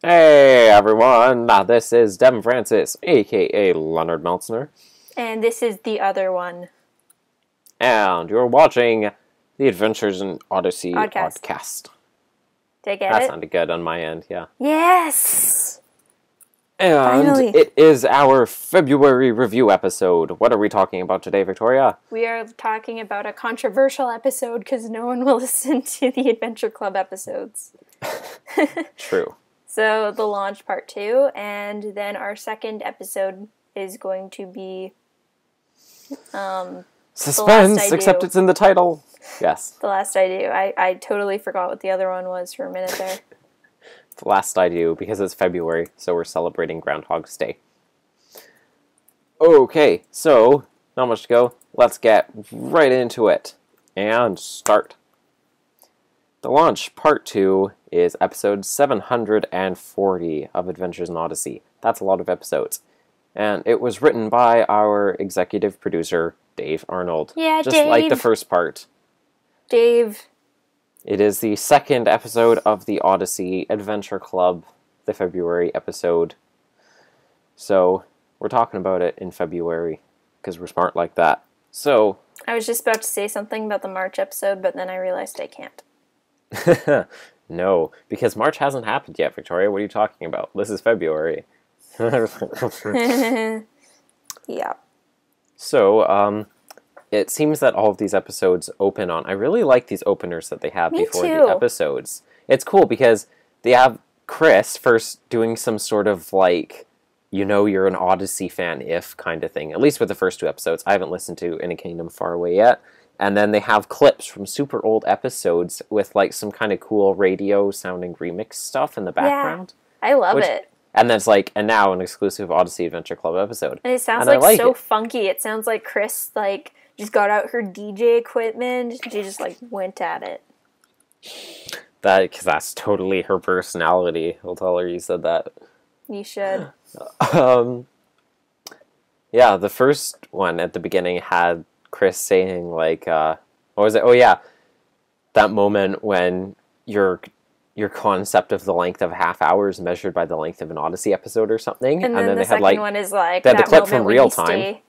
Hey everyone, this is Devin Francis, aka Leonard Meltsner, And this is the other one. and you're watching The Adventures in Odyssey Oddcast. Oddcast. Did I get That it? sounded good on my end, yeah. Yes! And Finally. it is our February review episode. What are we talking about today, Victoria? We are talking about a controversial episode because no one will listen to the Adventure Club episodes. True. So, the launch part 2, and then our second episode is going to be Suspense, I except Do. it's in the title. Yes. The Last I Do. I totally forgot what the other one was for a minute there. The Last I Do, because it's February, so we're celebrating Groundhog's Day. Okay, so, not much to go. Let's get right into it. And start. The launch, part 2, is episode 740 of Adventures in Odyssey. That's a lot of episodes. And it was written by our executive producer, Dave Arnold. Yeah, Just Dave. like the first part. Dave. It is the second episode of the Odyssey Adventure Club, the February episode. So, we're talking about it in February, because we're smart like that. So, I was just about to say something about the March episode, but then I realized I can't. no, because March hasn't happened yet, Victoria. What are you talking about? This is February. Yeah. So, it seems that all of these episodes open on... I really like these openers that they have Me before too. the episodes. It's cool because they have Chris first doing some sort of, like, you know you're an Odyssey fan if kind of thing. At least with the first 2 episodes. I haven't listened to In a Kingdom Far Away yet. And then they have clips from super old episodes with, like, some kind of cool radio-sounding remix stuff in the background. I love it. And then it's like, and now an exclusive Odyssey Adventure Club episode. And it sounds And I like so it. funky. It sounds like Chris, like, just got out her DJ equipment. She just, like, went at it. Because that's totally her personality. I'll tell her you said that. You should. Yeah, the first one at the beginning had Chris saying, like, what was it? Oh, yeah. That moment when your concept of the length of a half hour is measured by the length of an Odyssey episode or something. And then the they second had, like, one is, like, they had the that clip moment from when Real you Time. stay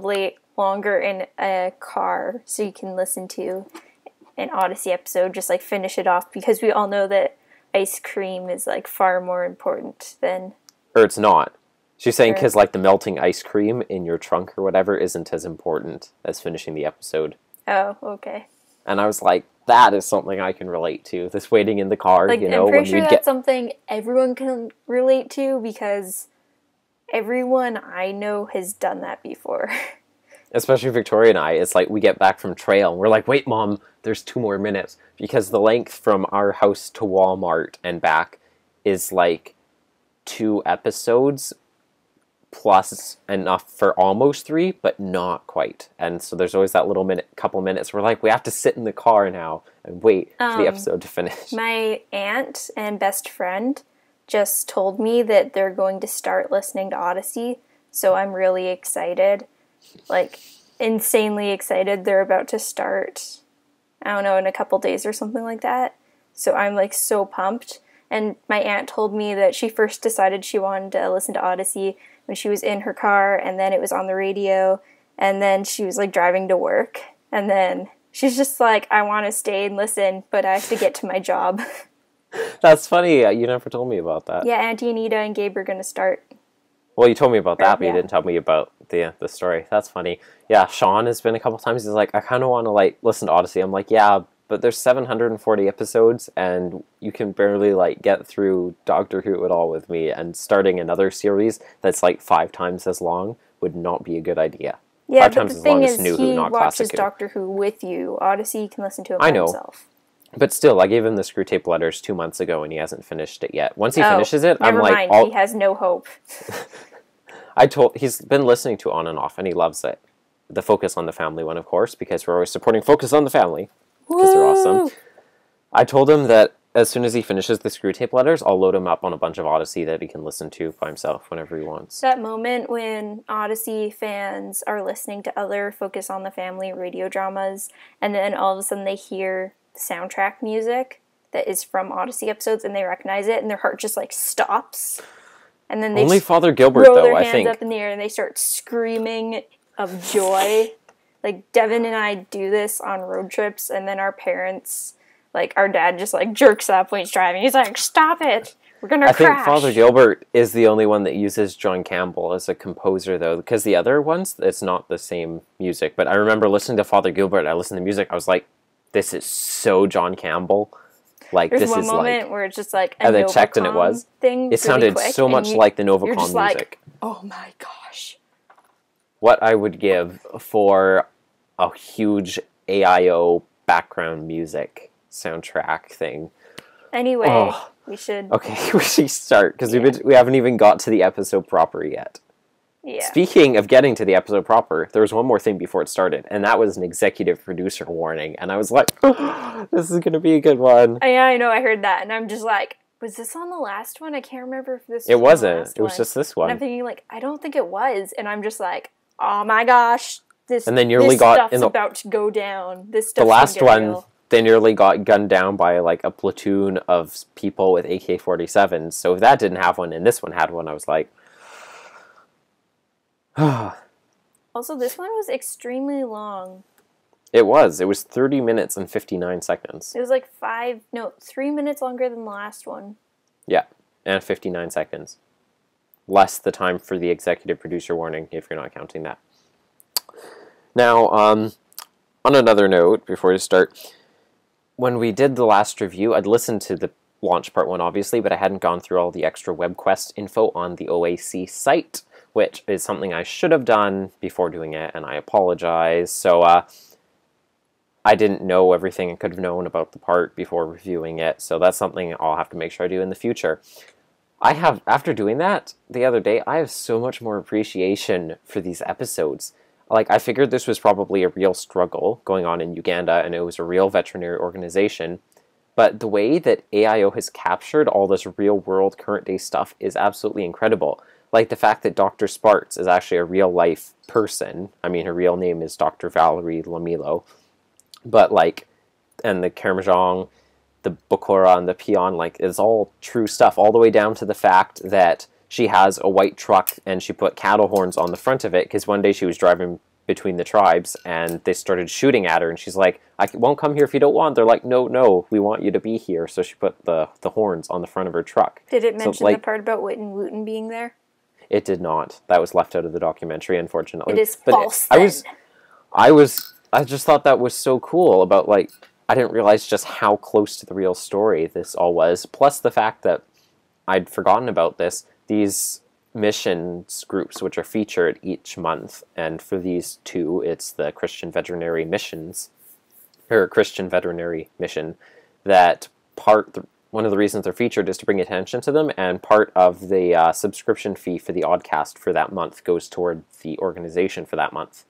late longer in a car so you can listen to an Odyssey episode, just, like, finish it off, because we all know that ice cream is, like, far more important than... Or it's not. She's saying Sure. because, like, the melting ice cream in your trunk or whatever isn't as important as finishing the episode. Oh, okay. And I was like, that is something I can relate to. This waiting in the car, Like, you know, I'm pretty when sure we that's get... something everyone can relate to, because everyone I know has done that before. Especially Victoria and I, it's like we get back from trail, and we're like, wait, Mom, there's 2 more minutes. Because the length from our house to Walmart and back is like 2 episodes, plus enough for almost 3, but not quite. And so there's always that little couple minutes where, like, we have to sit in the car now and wait for the episode to finish. My aunt and best friend just told me that they're going to start listening to Odyssey, so I'm really excited. Like, insanely excited. They're about to start, I don't know, in a couple days or something like that. So I'm, like, so pumped. And my aunt told me that she first decided she wanted to listen to Odyssey when she was in her car, and then it was on the radio, and then she was, like, driving to work, and then she's just like, I want to stay and listen, but I have to get to my job. That's funny. You never told me about that. Yeah, Auntie Anita and Gabe are going to start. Well, you told me about that, but Yeah. you didn't tell me about the story. That's funny. Yeah, Sean has been a couple times. He's like, I kind of want to, like, listen to Odyssey. I'm like, yeah, but there's 740 episodes, and you can barely, like, get through Doctor Who at all with me, and starting another series that's, like, 5 times as long would not be a good idea. Yeah, 5 but times the as thing long is, as New he Who, not watches Classic Who. Doctor Who with you. Odyssey, you can listen to it I by know. himself. But still, I gave him the Screw Tape Letters 2 months ago, and he hasn't finished it yet. Once he finishes it, I'm never like... mind. He has no hope. He's been listening to on and off, and he loves it. The Focus on the Family one, of course, because we're always supporting Focus on the Family, because they're awesome. I told him that as soon as he finishes the Screw Tape Letters, I'll load him up on a bunch of Odyssey that he can listen to by himself whenever he wants. That moment when Odyssey fans are listening to other Focus on the Family radio dramas, and then all of a sudden they hear soundtrack music, that is from Odyssey episodes, and they recognize it, and their heart just, like, stops. And then they Only just Father Gilbert, roll though, their I hands think. up in the air, and they start screaming of joy. Like, Devin and I do this on road trips, and then our parents, like, our dad just, like, jerks up when he's driving. He's like, stop it! We're gonna crash! I think Father Gilbert is the only one that uses John Campbell as a composer, though, because the other ones, it's not the same music. But I remember listening to Father Gilbert, I listened to music, I was like, this is so John Campbell. Like, There's this one is moment like... where it's just like a And I Novacom checked and it was. thing. It sounded really quick, so much like the Novacom you're just music. Like, oh my gosh. What I would give for a huge AIOO background music soundtrack thing. Anyway, we should... Okay, we should start, because we haven't even got to the episode proper yet. Yeah. Speaking of getting to the episode proper, there was one more thing before it started, and that was an executive producer warning, and I was like, this is going to be a good one. Yeah, I know, I heard that, and I'm just like, was this on the last one? I can't remember if this was It wasn't. on the last It was one. just this one. And I'm thinking, like, I don't think it was, and I'm just like, oh my gosh, this stuff's about to go down. This stuff's the last one, real. They nearly got gunned down by, like, a platoon of people with AK-47s, so if that didn't have one and this one had one, I was like... Also, this one was extremely long. It was 30 minutes and 59 seconds. It was like 3 minutes longer than the last one. Yeah, and 59 seconds. Less the time for the executive producer warning, if you're not counting that. Now, on another note, before we start, when we did the last review, I'd listened to the launch part one, obviously, but I hadn't gone through all the extra web quest info on the OAC site, which is something I should have done before doing it, and I apologize. So, I didn't know everything I could have known about the part before reviewing it, so that's something I'll have to make sure I do in the future. After doing that the other day, I have so much more appreciation for these episodes. Like, I figured this was probably a real struggle going on in Uganda, and it was a real veterinary organization, but the way that AIO has captured all this real-world, current-day stuff is absolutely incredible. Like, the fact that Dr. Spartz is actually a real-life person. I mean, her real name is Dr. Valerie Lamilo. But, like, and the Kermajong, the Bokora, and the Peon, like, it's all true stuff, all the way down to the fact that she has a white truck and she put cattle horns on the front of it, because one day she was driving between the tribes and they started shooting at her, and she's like, I won't come here if you don't want. They're like, no, we want you to be here. So she put the horns on the front of her truck. Did it mention the part about Witten Wooten being there? It did not. That was left out of the documentary, unfortunately. It is false, then. I just thought that was so cool about, like, I didn't realize just how close to the real story this all was. Plus the fact that I'd forgotten about this. These missions groups, which are featured each month, and for these two, it's the Christian Veterinary Missions, or Christian Veterinary Mission, that one of the reasons they're featured is to bring attention to them, and part of the subscription fee for the Oddcast for that month goes toward the organization for that month.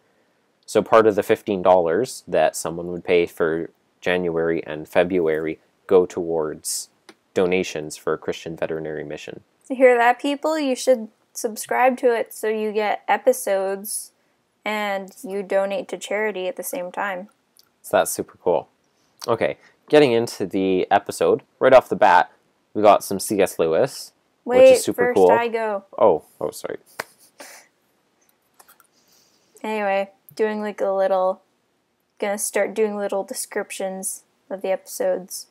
So part of the $15 that someone would pay for January and February go towards donations for a Christian Veterinary Mission. You hear that, people? You should subscribe to it so you get episodes and you donate to charity at the same time. So that's super cool. Okay, getting into the episode, right off the bat, we got some C.S. Lewis, which is super cool. Wait, first I go. Oh, sorry. Anyway, gonna start doing little descriptions of the episodes.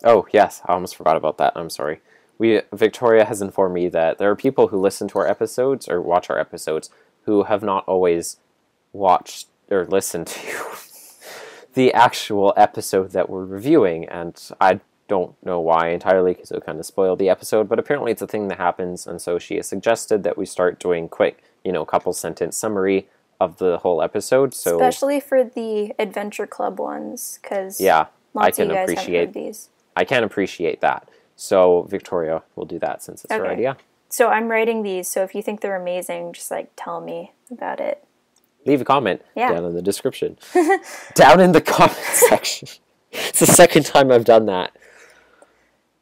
Oh, yes, I almost forgot about that. I'm sorry. Victoria has informed me that there are people who listen to our episodes, or watch our episodes, who have not always watched or listened to the actual episode that we're reviewing, and I don't know why entirely, because it would kind of spoil the episode, but apparently it's a thing that happens, and so she has suggested that we start doing quick, couple sentence summary of the whole episode. So especially for the Adventure Club ones, because yeah, lots of you guys haven't heard these. I can appreciate that. So Victoria will do that since it's her idea. So I'm writing these, so if you think they're amazing, just tell me about it. Leave a comment down in the description. Down in the comment section. It's the second time I've done that.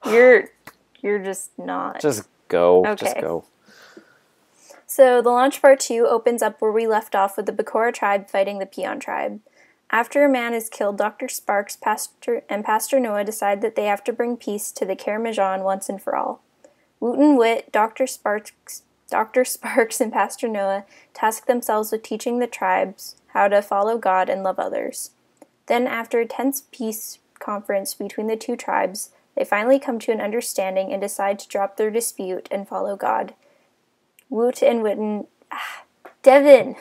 You're just not. Just go. Okay. Just go. So the launch part 2 opens up where we left off with the Bokora tribe fighting the Peon tribe. After a man is killed, Dr. Sparks and Pastor Noah decide that they have to bring peace to the Karamazhan once and for all. Woot and Wit, Dr. Sparks, and Pastor Noah task themselves with teaching the tribes how to follow God and love others. Then, after a tense peace conference between the two tribes, they finally come to an understanding and decide to drop their dispute and follow God. Devin!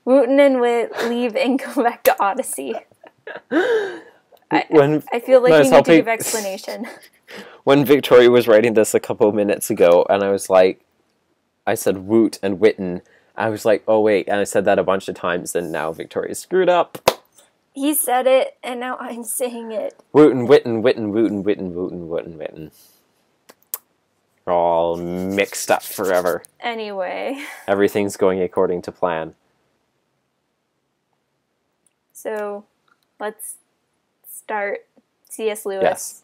Wooten and Wit leave and go back to Odyssey. I feel like you need to give explanation. When Victoria was writing this a couple minutes ago, and I was like, I said Woot and Witten, I was like, oh wait, and I said that a bunch of times, and now Victoria screwed up. He said it, and now I'm saying it. Wooten, Witten, Witten, Wooten, Witten, Wooten, Witten, Witten. We're all mixed up forever. Anyway. Everything's going according to plan. So, let's start C.S. Lewis.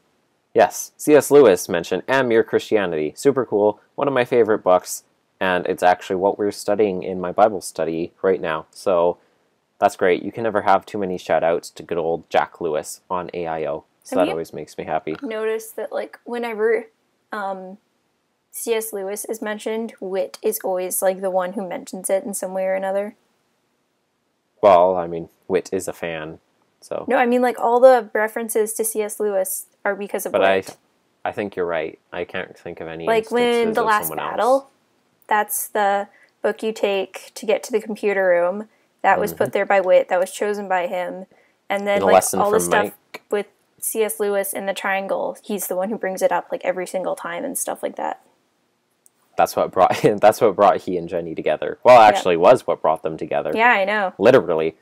Yes. C.S. Lewis mentioned And Mere Christianity. Super cool. One of my favorite books. And it's actually what we're studying in my Bible study right now. So, that's great. You can never have too many shout-outs to good old Jack Lewis on AIOO. So that always makes me happy. Notice that, like, whenever C.S. Lewis is mentioned, Wit is always, like, the one who mentions it in some way or another. Well, I mean, Wit is a fan, so... No, I mean, like, all the references to C.S. Lewis are because of Wit. But I think you're right. I can't think of any like, when The Last Battle, else. That's the book you take to get to the computer room. That was put there by Wit. That was chosen by him. And then, like, all the stuff with C.S. Lewis in the triangle, he's the one who brings it up, like, every single time and stuff like that. That's what brought he and Jenny together. Well, actually, was what brought them together. Yeah, I know. Literally,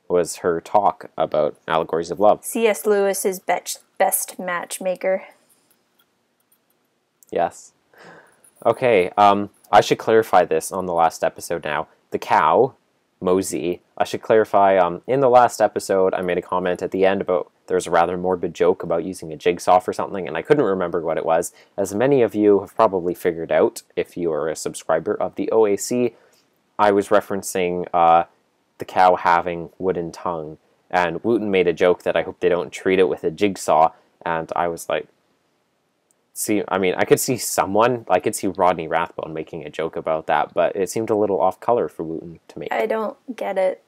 was her talk about allegories of love. C.S. Lewis is best matchmaker. Yes. Okay. I should clarify this on the last episode. Now, the cow, Mosey. I should clarify. In the last episode, I made a comment at the end about there's a rather morbid joke about using a jigsaw for something, and I couldn't remember what it was. As many of you have probably figured out, if you are a subscriber of the OAC, I was referencing the cow having wooden tongue, and Wooten made a joke that I hope they don't treat it with a jigsaw, and I was like, I could see Rodney Rathbone making a joke about that, but it seemed a little off color for Wooten to make. I don't get it.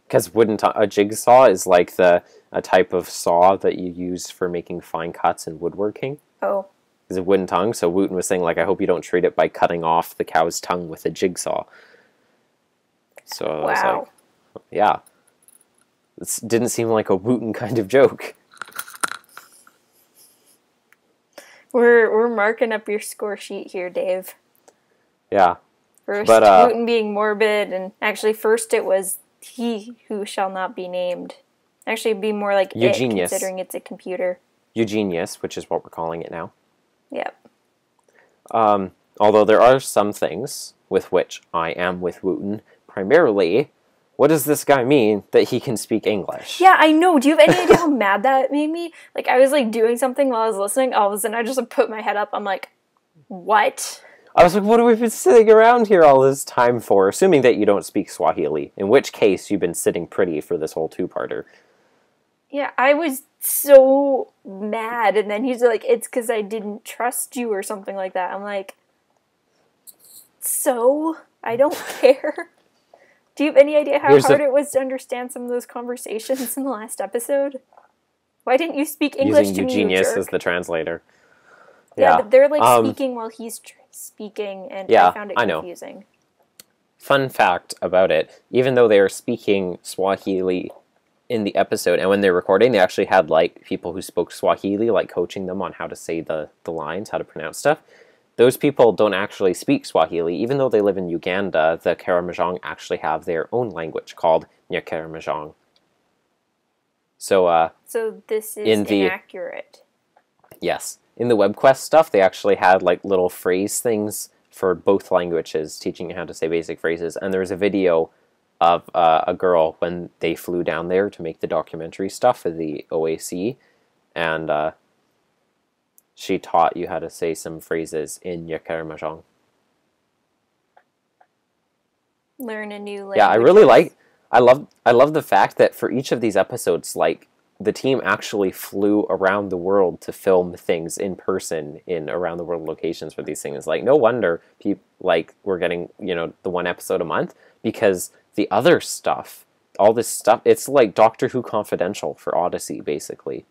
Because a jigsaw is like a type of saw that you use for making fine cuts in woodworking. Oh. It's a wooden tongue, so Wooten was saying, like, I hope you don't treat it by cutting off the cow's tongue with a jigsaw. So I was like, yeah. This didn't seem like a Wooten kind of joke. We're marking up your score sheet here, Dave. Yeah. First, Wooten being morbid, and actually first it was He Who Shall Not Be Named. Actually, it'd be more like Eugenius. It, considering it's a computer. Eugenius, which is what we're calling it now. Yep. Although there are some things with which I am with Wooten. Primarily, what does this guy mean that he can speak English? Yeah, I know. Do you have any idea how mad that made me? Like, I was, like, doing something while I was listening. All of a sudden, I just, like, put my head up. I'm like, what? I was like, what have we been sitting around here all this time for? Assuming that you don't speak Swahili. In which case, you've been sitting pretty for this whole two-parter. Yeah, I was so mad. And then he's like, it's because I didn't trust you or something like that. I'm like, so? I don't care. Do you have any idea how hard it was to understand some of those conversations in the last episode? Why didn't you speak English to me, Eugenius you jerk? as the translator. Yeah, but they're, like, speaking while he's speaking, and I found it confusing. Fun fact about it, even though they are speaking Swahili in the episode, and when they're recording, they actually had, like, people who spoke Swahili, like, coaching them on how to say the lines, how to pronounce stuff. Those people don't actually speak Swahili. Even though they live in Uganda, the Karamazhan actually have their own language called Nyakaramazhan. So this is inaccurate. Yes. In the WebQuest stuff, they actually had, like, little phrase things for both languages, teaching you how to say basic phrases. And there was a video of a girl when they flew down there to make the documentary stuff for the OAC, and she taught you how to say some phrases in Nyakaramazhan. Learn a new language. Yeah, I I love the fact that for each of these episodes, like, the team actually flew around the world to film things in person in around the world locations for these things. Like, no wonder we're getting, the one episode a month, because the other stuff, all this stuff, it's like Doctor Who Confidential for Odyssey, basically.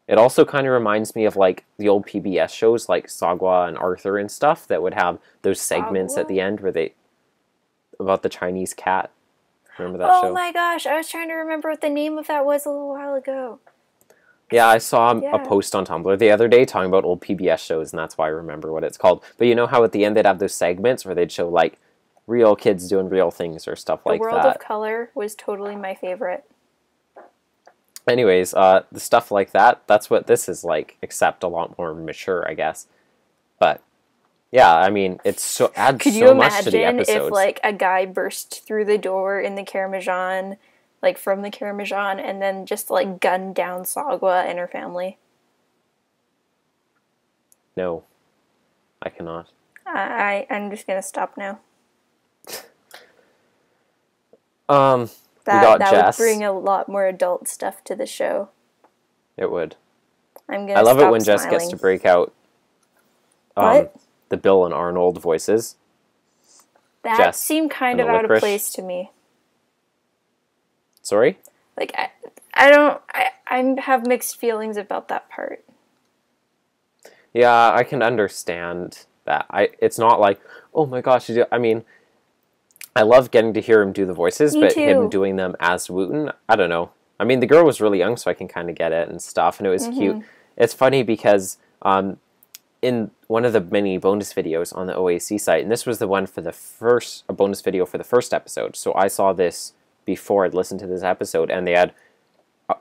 It also kind of reminds me of, like, the old PBS shows like Sagwa and Arthur and stuff that would have those segments at the end where about the Chinese cat. Remember that show? Oh my gosh, I was trying to remember what the name of that was a little while ago. Yeah, I saw a post on Tumblr the other day talking about old PBS shows, and that's why I remember what it's called. But you know how at the end they'd have those segments where they'd show, like, real kids doing real things or stuff like that? The World of Color was totally my favorite. Anyways, the stuff like that, that's what this is like, except a lot more mature, I guess. But, yeah, I mean, adds so much to the episodes. Could you imagine if, like, a guy burst through the door in the Karamazhan, like, from the Karamazhan, and then just, like, gunned down Sagwa and her family? No, I cannot. I'm just gonna stop now. That would bring a lot more adult stuff to the show. It would. I love it when Jess gets to break out the Bill and Arnold voices. That seemed kind of out of place to me. Sorry? Like, I have mixed feelings about that part. Yeah, I can understand that. It's not like, oh my gosh, I mean, I love getting to hear him do the voices, but him doing them as Wooten, I don't know. I mean, the girl was really young, so I can kind of get it and stuff, and it was cute. It's funny because in one of the mini bonus videos on the OAC site, and this was the one for a bonus video for the first episode, so I saw this before I'd listened to this episode, and they had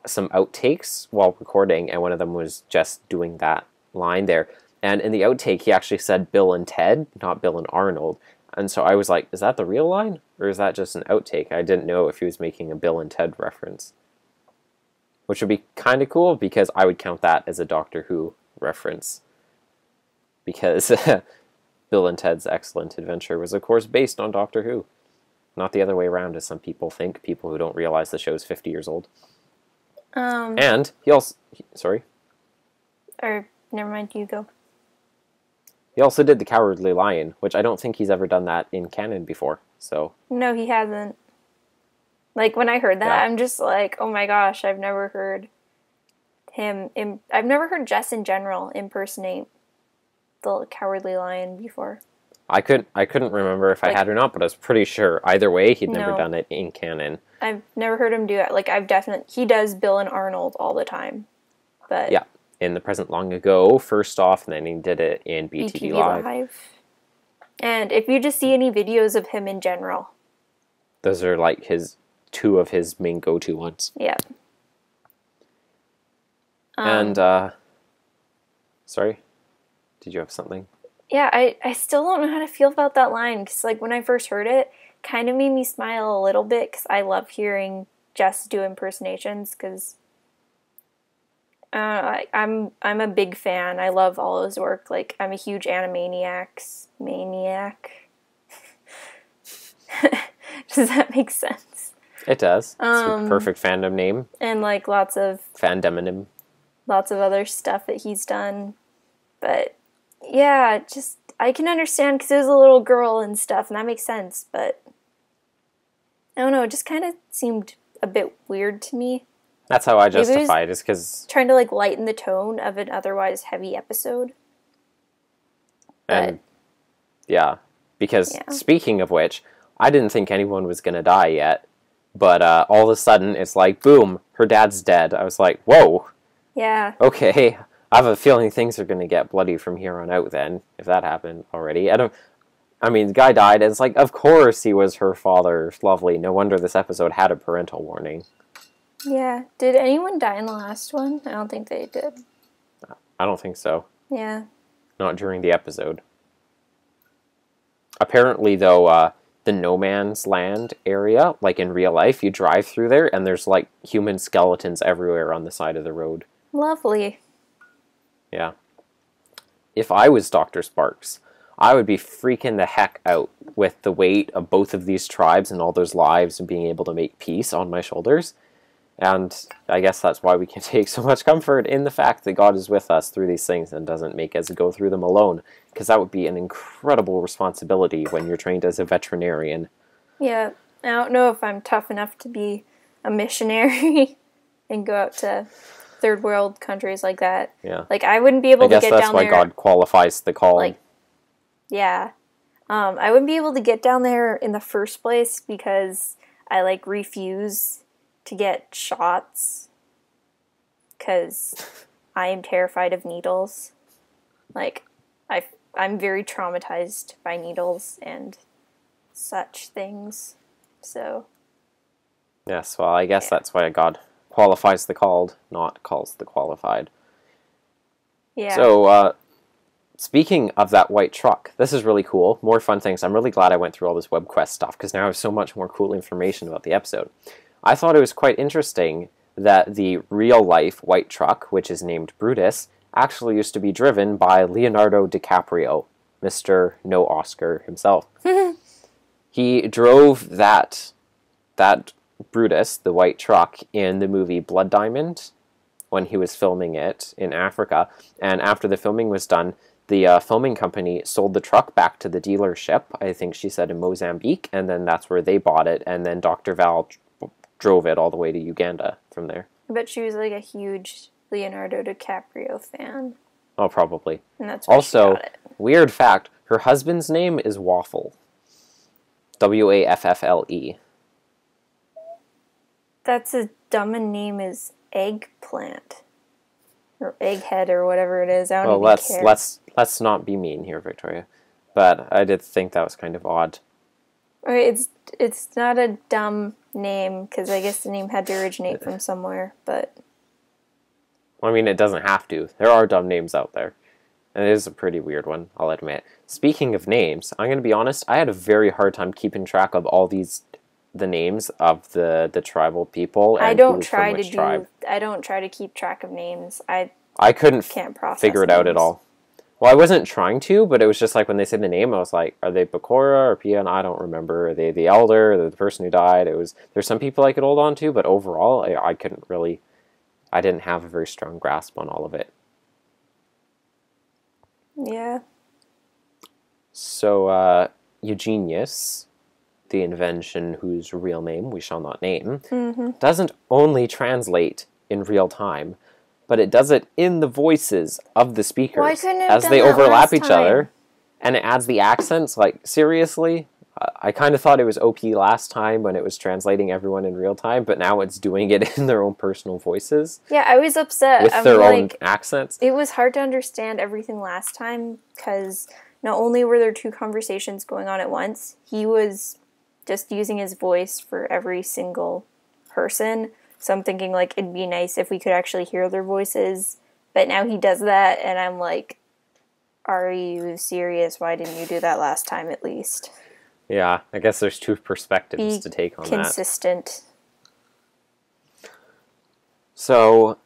some outtakes while recording, and one of them was just doing that line there. And in the outtake, he actually said Bill and Ted, not Bill and Arnold. And so I was like, is that the real line? Or is that just an outtake? I didn't know if he was making a Bill and Ted reference. Which would be kind of cool, because I would count that as a Doctor Who reference. Because Bill and Ted's Excellent Adventure was, of course, based on Doctor Who. Not the other way around, as some people think, people who don't realize the show's 50 years old. And he also... Sorry? Or, never mind, you go. He also did The Cowardly Lion, which I don't think he's ever done that in canon before, so... No, he hasn't. Like, when I heard that, I'm just like, oh my gosh, I've never heard him... I've never heard Jess in general impersonate the Cowardly Lion before. I couldn't remember if I had or not, but I was pretty sure either way he'd never done it in canon. I've never heard him do it. Like, he does Bill and Arnold all the time, but... Yeah. In The Present Long Ago, first off, and then he did it in BTV Live. And if you just see any videos of him in general. Those are like two of his main go-to ones. Yeah. And, sorry? Did you have something? Yeah, I still don't know how to feel about that line, because, like, when I first heard it, kind of made me smile a little bit, because I love hearing Jess do impersonations, because... I'm a big fan. I love all his work. Like, I'm a huge Animaniacs maniac. Does that make sense? It does. It's a perfect fandom name. And, like, lots of... Fandemonym. Lots of other stuff that he's done. But, yeah, just... I can understand, because it was a little girl and stuff, and that makes sense, but... I don't know, it just kind of seemed a bit weird to me. That's how I justify it, is because... Trying to, like, lighten the tone of an otherwise heavy episode. And, yeah. Because, speaking of which, I didn't think anyone was going to die yet. But all of a sudden, it's like, boom, her dad's dead. I was like, whoa. Yeah. Okay, I have a feeling things are going to get bloody from here on out then, if that happened already. I mean, the guy died, and it's like, of course he was her father. Lovely. No wonder this episode had a parental warning. Yeah. Did anyone die in the last one? I don't think they did. I don't think so. Yeah. Not during the episode. Apparently, though, the No Man's Land area, like in real life, you drive through there, and there's, like, human skeletons everywhere on the side of the road. Lovely. Yeah. If I was Dr. Sparks, I would be freaking the heck out with the weight of both of these tribes and all those lives and being able to make peace on my shoulders. And I guess that's why we can take so much comfort in the fact that God is with us through these things and doesn't make us go through them alone, because that would be an incredible responsibility when you're trained as a veterinarian. Yeah, I don't know if I'm tough enough to be a missionary and go out to third world countries like that. Yeah. Like, I wouldn't be able to get down there. I guess that's why God qualifies the call. Like, yeah. I wouldn't be able to get down there in the first place because I, like, refuse to get shots because I am terrified of needles. Like, I'm very traumatized by needles and such things. So. Yes, well, I guess that's why God qualifies the called, not calls the qualified. Yeah. So, speaking of that white truck, this is really cool. More fun things. I'm really glad I went through all this WebQuest stuff because now I have so much more cool information about the episode. I thought it was quite interesting that the real-life white truck, which is named Brutus, actually used to be driven by Leonardo DiCaprio, Mr. No Oscar himself. He drove that Brutus, the white truck, in the movie Blood Diamond when he was filming it in Africa. And after the filming was done, the filming company sold the truck back to the dealership, I think she said in Mozambique, and then that's where they bought it, and then Dr. Val drove it all the way to Uganda from there. I bet she was like a huge Leonardo DiCaprio fan. Oh, probably. And that's why also, she got it. Weird fact, her husband's name is Waffle. Waffle. That's as dumb a name as eggplant. Or egghead or whatever it is. I don't even care. Let's not be mean here, Victoria. But I did think that was kind of odd. Okay, it's not a dumb name, because I guess the name had to originate from somewhere, but... Well, I mean, it doesn't have to. There are dumb names out there. And it is a pretty weird one, I'll admit. Speaking of names, I'm going to be honest, I had a very hard time keeping track of all the names of the tribal people. And I don't try to keep track of names. I couldn't process figure it out at all. Well, I wasn't trying to, but it was just like when they said the name, I was like, are they Bakora or Pia? And I don't remember. Are they the elder? Are they the person who died? There's some people I could hold on to, but overall, I couldn't really, I didn't have a very strong grasp on all of it. Yeah. So, Eugenius, the invention whose real name we shall not name, doesn't only translate in real time, but it does it in the voices of the speakers as they overlap each other, and it adds the accents. Like, seriously? I kind of thought it was OP last time when it was translating everyone in real time, but now it's doing it in their own personal voices. Yeah, I was upset. With their own accents. It was hard to understand everything last time, because not only were there two conversations going on at once, he was just using his voice for every single person. So I'm thinking, like, it'd be nice if we could actually hear their voices. But now he does that, and I'm like, are you serious? Why didn't you do that last time, at least? Yeah, I guess there's two perspectives to take on that. Consistent. So,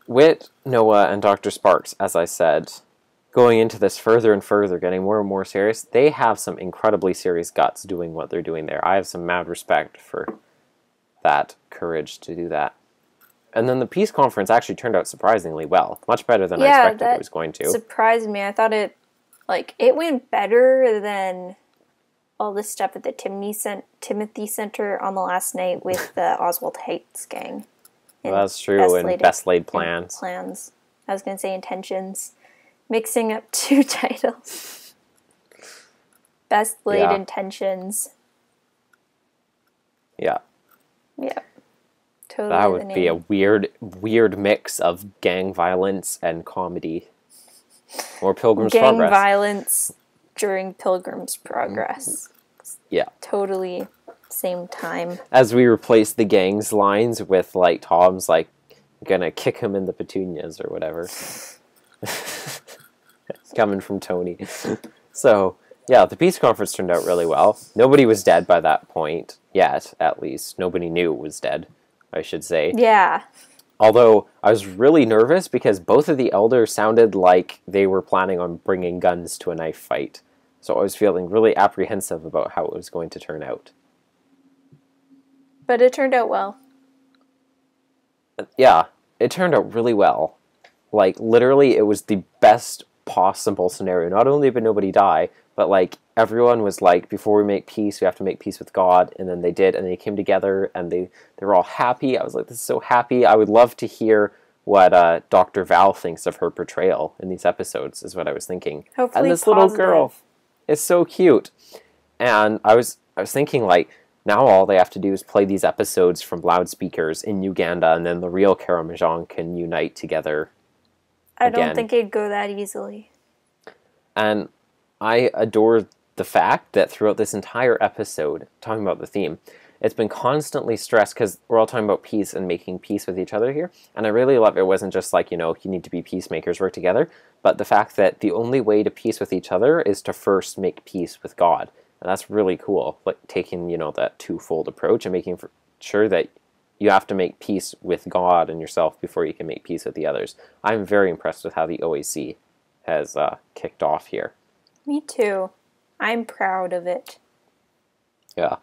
with Noah and Dr. Sparks, as I said, going into this further and further, getting more and more serious, they have some incredibly serious guts doing what they're doing there. I have some mad respect for that courage to do that. And then the peace conference actually turned out surprisingly well. Much better than I expected it was going to. Surprised me. I thought it went better than all this stuff at the Timothy Center on the last night with the Oswald Heights gang. Well, that's true, and Best Laid Plans. I was going to say intentions. Mixing up two titles. Best Laid Intentions. Yeah. Yeah. Totally. That would be a weird mix of gang violence and comedy. Or Pilgrim's Progress. Gang violence during Pilgrim's Progress. Yeah. Totally same time. As we replace the gang's lines with, like, Tom's, like, gonna kick him in the petunias or whatever. It's coming from Tony. So, yeah, the peace conference turned out really well. Nobody was dead by that point, yet, at least. Nobody knew was dead, I should say. Yeah. Although I was really nervous because both of the elders sounded like they were planning on bringing guns to a knife fight. So I was feeling really apprehensive about how it was going to turn out. But it turned out well. Yeah, it turned out really well. Like, literally, it was the best possible scenario. Not only did nobody die, but, like, everyone was like, before we make peace, we have to make peace with God. And then they did, and they came together, and they were all happy. I was like, this is so happy. I would love to hear what Dr. Val thinks of her portrayal in these episodes, is what I was thinking. Hopefully and this positive. Little girl is so cute. And I was thinking, like, now all they have to do is play these episodes from loudspeakers in Uganda, and then the real Karamojong can unite together. I don't think it'd go that easily. And I adore the fact that throughout this entire episode, talking about the theme, it's been constantly stressed, because we're all talking about peace and making peace with each other here. And I really love it wasn't just like, you need to be peacemakers, work together, but the fact that the only way to peace with each other is to first make peace with God. And that's really cool, like taking, that twofold approach and making sure that you have to make peace with God and yourself before you can make peace with the others. I'm very impressed with how the OAC has kicked off here. Me too. I'm proud of it. Yeah.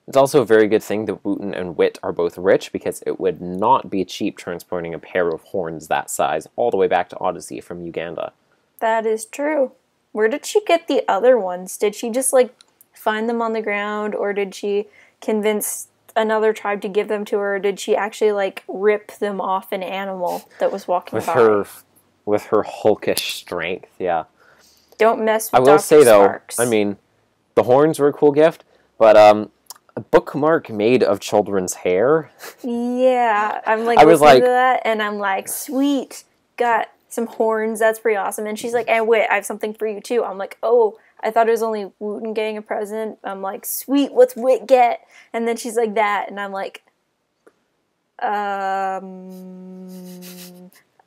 It's also a very good thing that Wooten and Wit are both rich, because it would not be cheap transporting a pair of horns that size all the way back to Odyssey from Uganda. That is true. Where did she get the other ones? Did she just, find them on the ground, or did she convince another tribe to give them to her, or did she actually, rip them off an animal that was walking by? With her hulkish strength, yeah. Don't mess with I will Dr. say, though, Sparks. I mean, the horns were a cool gift, but a bookmark made of children's hair. Yeah, I'm I was listening to that, and I'm like, sweet, got some horns, that's pretty awesome. And she's like, and wait, I have something for you too. I'm like, oh, I thought it was only Wooten getting a present. I'm like, sweet, what's Wit get? And then she's like, that, and I'm like,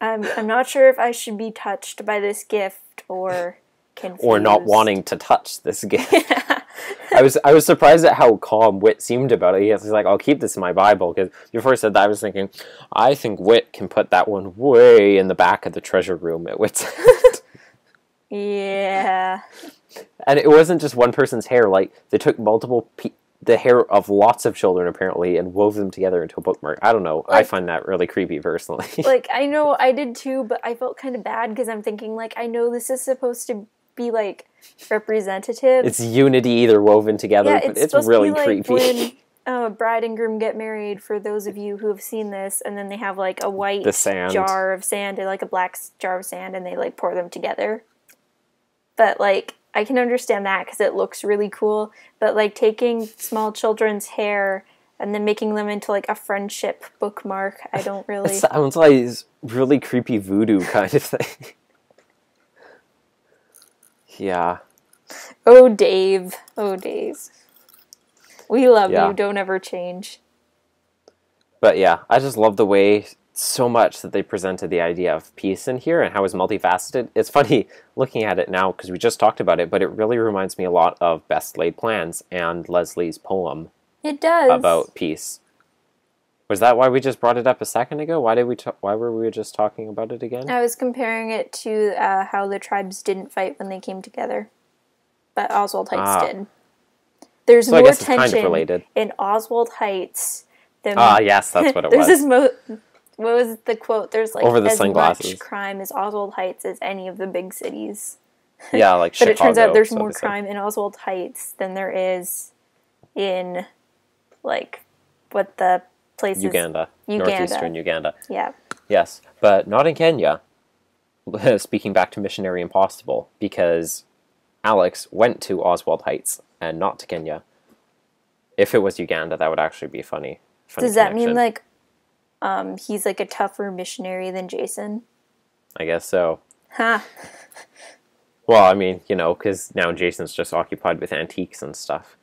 I'm not sure if I should be touched by this gift or confused. Or not wanting to touch this gift. I was surprised at how calm Wit seemed about it. He's like, I'll keep this in my Bible, because before I said that, I was thinking, I think Wit can put that one way in the back of the treasure room at Wit's End. Yeah. And it wasn't just one person's hair. Like, they took the hair of lots of children, apparently, and wove them together into a bookmark. I don't know. I find that really creepy, personally. I know I did too, but I felt kind of bad, because I'm thinking, I know this is supposed to be, representative. It's unity, they're woven together, but it's really creepy. When bride and groom get married, for those of you who have seen this, and then they have, a white jar of sand and, a black jar of sand, and they, pour them together. But, I can understand that because it looks really cool. But, taking small children's hair and then making them into, a friendship bookmark, I don't really... It sounds like really creepy voodoo kind of thing. Yeah. Oh, Dave. Oh, Dave. We love you. Don't ever change. But, yeah, I just love the way so much that they presented the idea of peace in here and how it's multifaceted. It's funny looking at it now because we just talked about it, but it really reminds me a lot of Best Laid Plans and Leslie's poem. It does. About peace. Was that why we just brought it up a second ago? Why were we just talking about it again? I was comparing it to how the tribes didn't fight when they came together, but Oswald Heights did. There's more tension kind of in Oswald Heights than... yes, that's what it was. What was the quote? There's over the as sunglasses. Much crime as Oswald Heights as any of the big cities. Yeah, but Chicago. It turns out there's more crime in Oswald Heights than there is in, what the place is. Uganda. Northeastern Uganda. Yeah. Yes, but not in Kenya. Speaking back to Missionary Impossible, because Alex went to Oswald Heights and not to Kenya. If it was Uganda, that would actually be funny. Does that mean, he's a tougher missionary than Jason? I guess so. Huh. Well, I mean, because now Jason's just occupied with antiques and stuff.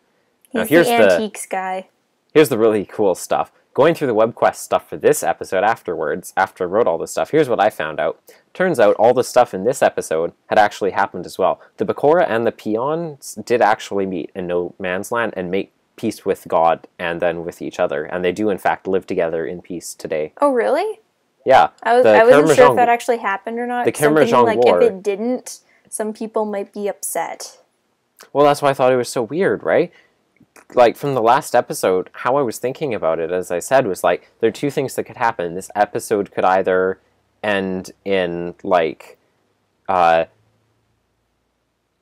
He's the antiques guy. Here's the really cool stuff. Going through the WebQuest stuff for this episode afterwards, after I wrote all this stuff, here's what I found out. Turns out all the stuff in this episode had actually happened as well. The Bakora and the Peons did actually meet in No Man's Land and make peace with God and then with each other. And they do, in fact, live together in peace today. Oh, really? Yeah. I wasn't sure if that actually happened or not. The Khmer-Rouge like War. if it didn't, some people might be upset. Well, that's why I thought it was so weird, right? Like, from the last episode, how I was thinking about it, as I said, was like, there are two things that could happen. This episode could either end in, like,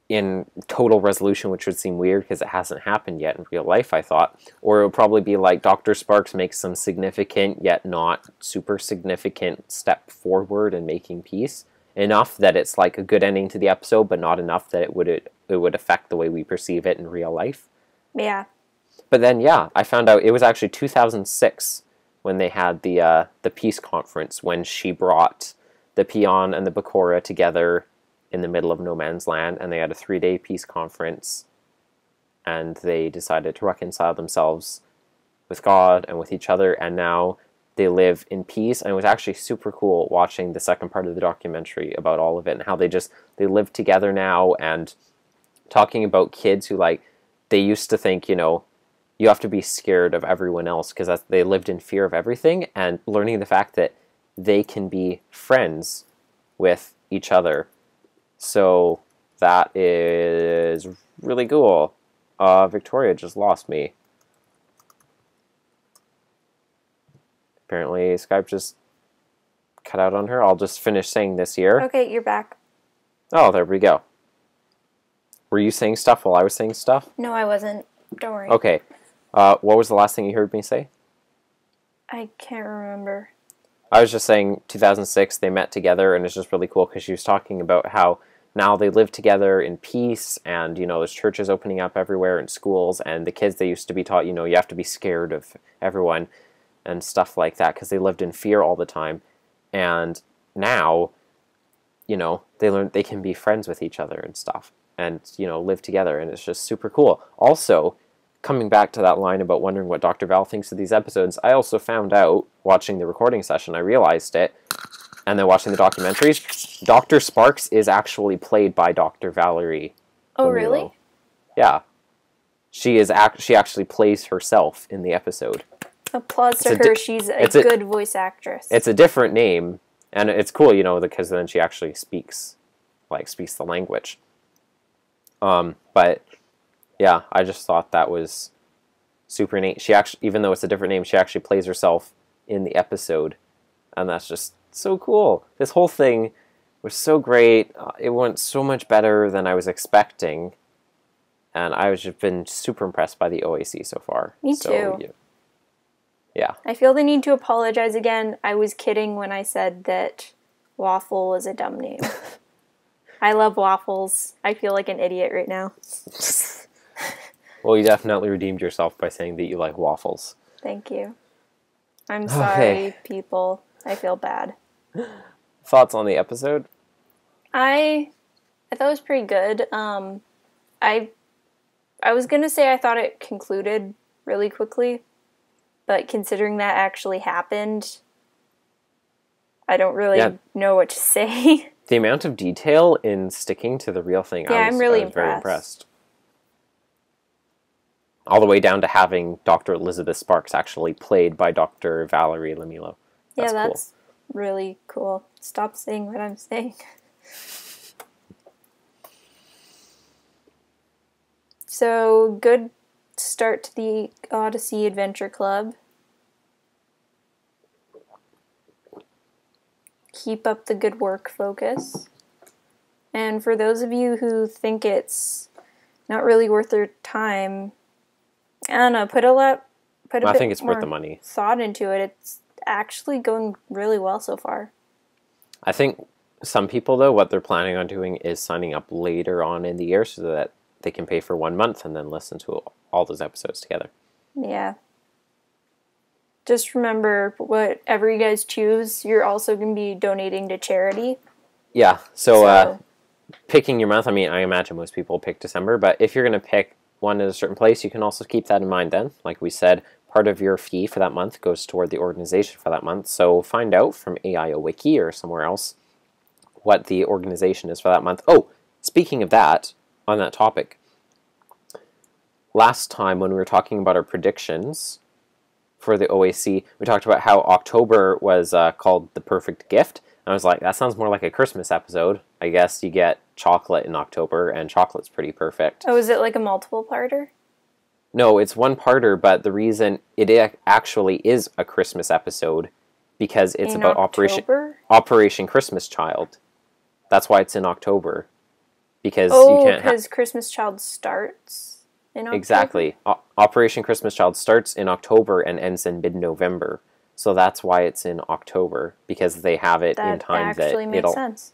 in total resolution, which would seem weird because it hasn't happened yet in real life, I thought. Or it would probably be like Dr. Sparks makes some significant, yet not super significant step forward in making peace. Enough that it's like a good ending to the episode, but not enough that it would affect the way we perceive it in real life. Yeah. But then, yeah, I found out it was actually 2006 when they had the peace conference, when she brought the Peon and the Bakura together in the middle of no man's land, and they had a 3-day peace conference, and they decided to reconcile themselves with God and with each other, and now they live in peace. And it was actually super cool watching the second part of the documentary about all of it, and how they live together now, and talking about kids who, like, they used to think, you know, you have to be scared of everyone else because they lived in fear of everything, and learning the fact that they can be friends with each other. So that is really cool. Victoria just lost me. Apparently Skype just cut out on her. I'll just finish saying this here. Okay, you're back. Oh, there we go. Were you saying stuff while I was saying stuff? No, I wasn't. Don't worry. Okay. What was the last thing you heard me say? I can't remember. I was just saying 2006 they met together, and it's just really cool because she was talking about how now they live together in peace, and, you know, there's churches opening up everywhere and schools, and the kids, they used to be taught, you know, you have to be scared of everyone and stuff like that because they lived in fear all the time. And now, you know, they learn they can be friends with each other and stuff, and, you know, live together, and it's just super cool. Also, coming back to that line about wondering what Dr. Val thinks of these episodes, I also found out, watching the recording session, I realized it, and then watching the documentaries, Dr. Sparks is actually played by Dr. Valerie. Oh, Lamilo. really? Yeah. She actually plays herself in the episode. Applause to her. She's a good voice actress. It's a different name, and it's cool, you know, because then she actually speaks the language. But yeah, I just thought that was super neat. She actually, even though it's a different name, she actually plays herself in the episode, and that's just so cool. This whole thing was so great. It went so much better than I was expecting, and I was just been super impressed by the OAC so far. Me too. Yeah. I feel the need to apologize again. I was kidding when I said that Waffle was a dumb name. I love waffles. I feel like an idiot right now. Well, you definitely redeemed yourself by saying that you like waffles. Thank you. I'm sorry, people. I feel bad. Thoughts on the episode? I thought it was pretty good. I was gonna say I thought it concluded really quickly, but considering that actually happened, I don't really know what to say. The amount of detail in sticking to the real thing, I'm really very impressed. All the way down to having Dr. Elizabeth Sparks actually played by Dr. Valerie Lamilo. That's really cool. Stop saying what I'm saying. So, good start to the Odyssey Adventure Club. Keep up the good work, Focus. And for those of you who think it's not really worth their time, I don't know, put a bit it's more worth the money. Thought into it. It's actually going really well so far. I think some people, though, what they're planning on doing is signing up later on in the year so that they can pay for 1 month and then listen to all those episodes together. Yeah. Just remember, whatever you guys choose, you're also going to be donating to charity. Yeah, so picking your month, I mean, I imagine most people pick December, but if you're going to pick one at a certain place, you can also keep that in mind then. Like we said, part of your fee for that month goes toward the organization for that month. So find out from AIOO Wiki or somewhere else what the organization is for that month. Oh, speaking of that, on that topic, last time when we were talking about our predictions for the OAC. We talked about how October was called the perfect gift. And I was like, that sounds more like a Christmas episode. I guess you get chocolate in October, and chocolate's pretty perfect. Oh, is it like a multiple parter? No, it's one parter, but the reason it actually is a Christmas episode because it's about Operation Christmas Child. That's why it's in October. Because you can't because Christmas Child starts in October? Exactly. Operation Christmas Child starts in October and ends in mid-November. So that's why it's in October, because they have it in time that actually makes sense.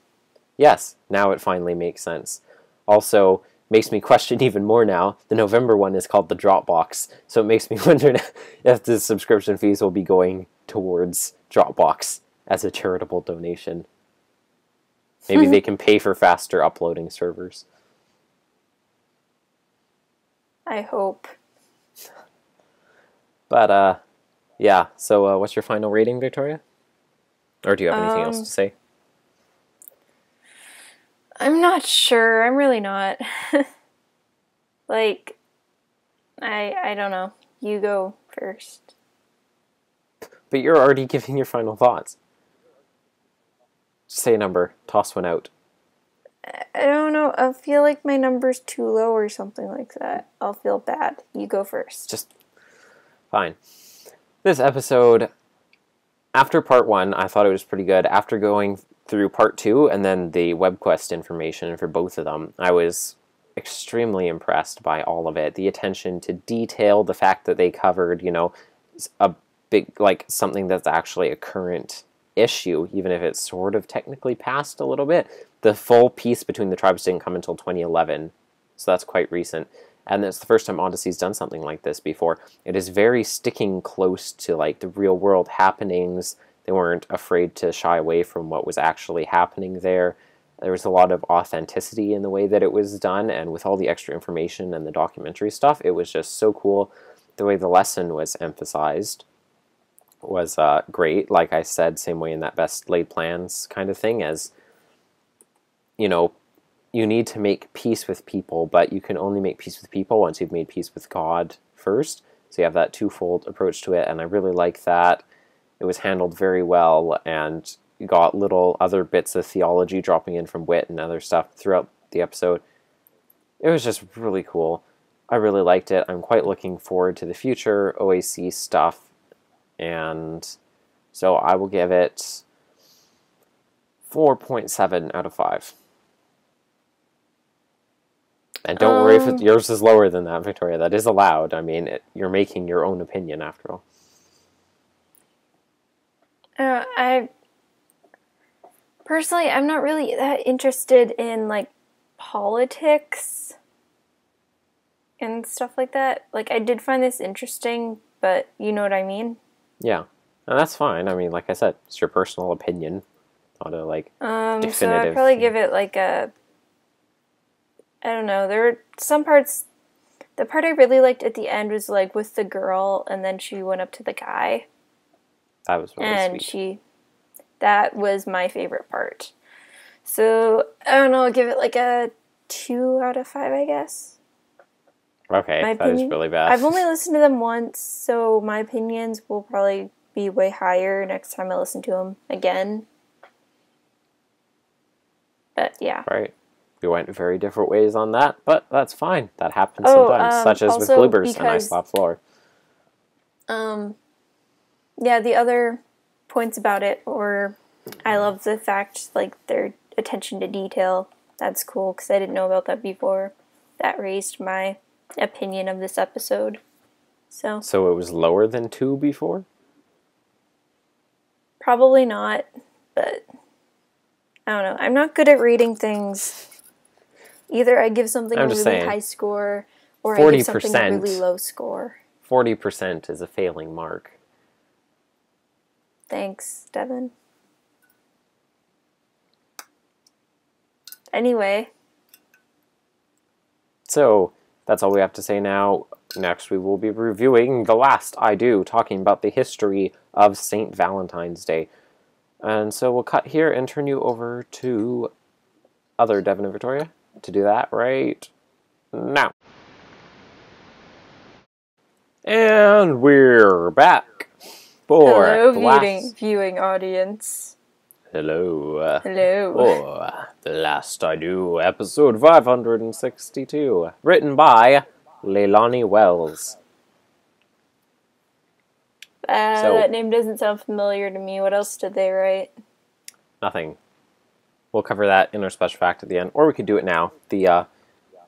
Yes, now it finally makes sense. Also, makes me question even more now. The November one is called the Dropbox, so it makes me wonder if the subscription fees will be going towards Dropbox as a charitable donation. Maybe they can pay for faster uploading servers. I hope. But, yeah. So, what's your final rating, Victoria? Or do you have anything else to say? I'm not sure. I'm really not. Like, I don't know. You go first. But you're already giving your final thoughts. Say a number. Toss one out. I don't know. I feel like my number's too low or something like that. I'll feel bad. You go first. Just fine. This episode, after part 1, I thought it was pretty good. After going through part 2 and then the WebQuest information for both of them, I was extremely impressed by all of it. The attention to detail, the fact that they covered, you know, a big, like, something that's actually a current issue, even if it's sort of technically past a little bit. The full peace between the tribes didn't come until 2011, so that's quite recent. And it's the first time Odyssey's done something like this before. It is very sticking close to, like, the real-world happenings. They weren't afraid to shy away from what was actually happening there. There was a lot of authenticity in the way that it was done, and with all the extra information and the documentary stuff, it was just so cool. The way the lesson was emphasized was great. Like I said, same way in that best laid plans kind of thing, as, you know, you need to make peace with people, but you can only make peace with people once you've made peace with God first. So you have that twofold approach to it, and I really like that. It was handled very well, and you got little other bits of theology dropping in from Wit and other stuff throughout the episode. It was just really cool. I really liked it. I'm quite looking forward to the future OAC stuff, and so I will give it 4.7 out of 5. And don't worry if yours is lower than that, Victoria. That is allowed. I mean, you're making your own opinion after all. Personally, I'm not really that interested in, like, politics and stuff like that. Like, I did find this interesting, but you know what I mean? Yeah. And that's fine. I mean, like I said, it's your personal opinion. Not a, like, definitive... So I'd probably give it, like, a... I don't know. There were some parts... The part I really liked at the end was, like, with the girl, and then she went up to the guy. That was really sweet. That was my favorite part. So, I don't know, I'll give it like a 2 out of 5, I guess. Okay, that is really bad. I've only listened to them once, so my opinions will probably be way higher next time I listen to them again. But, yeah. Right. We went very different ways on that, but that's fine. That happens sometimes, such as with Bloopers and I Slap Floor. Yeah, the other points about it were, I love the fact, like, their attention to detail. That's cool, because I didn't know about that before. That raised my opinion of this episode. So it was lower than 2 before? Probably not, but I don't know. I'm not good at rating things. Either I give something a really high score, or I give something a really low score. 40% is a failing mark. Thanks, Devin. Anyway. So, that's all we have to say now. Next, we will be reviewing The Last I Do, talking about the history of St. Valentine's Day. And so we'll cut here and turn you over to other Devin and Victoria to do that right now. And we're back for Hello, viewing audience. Hello. Hello. For The Last I Do, episode 562, written by Leilani Wells. That name doesn't sound familiar to me. What else did they write? Nothing. We'll cover that in our special fact at the end, or we could do it now. The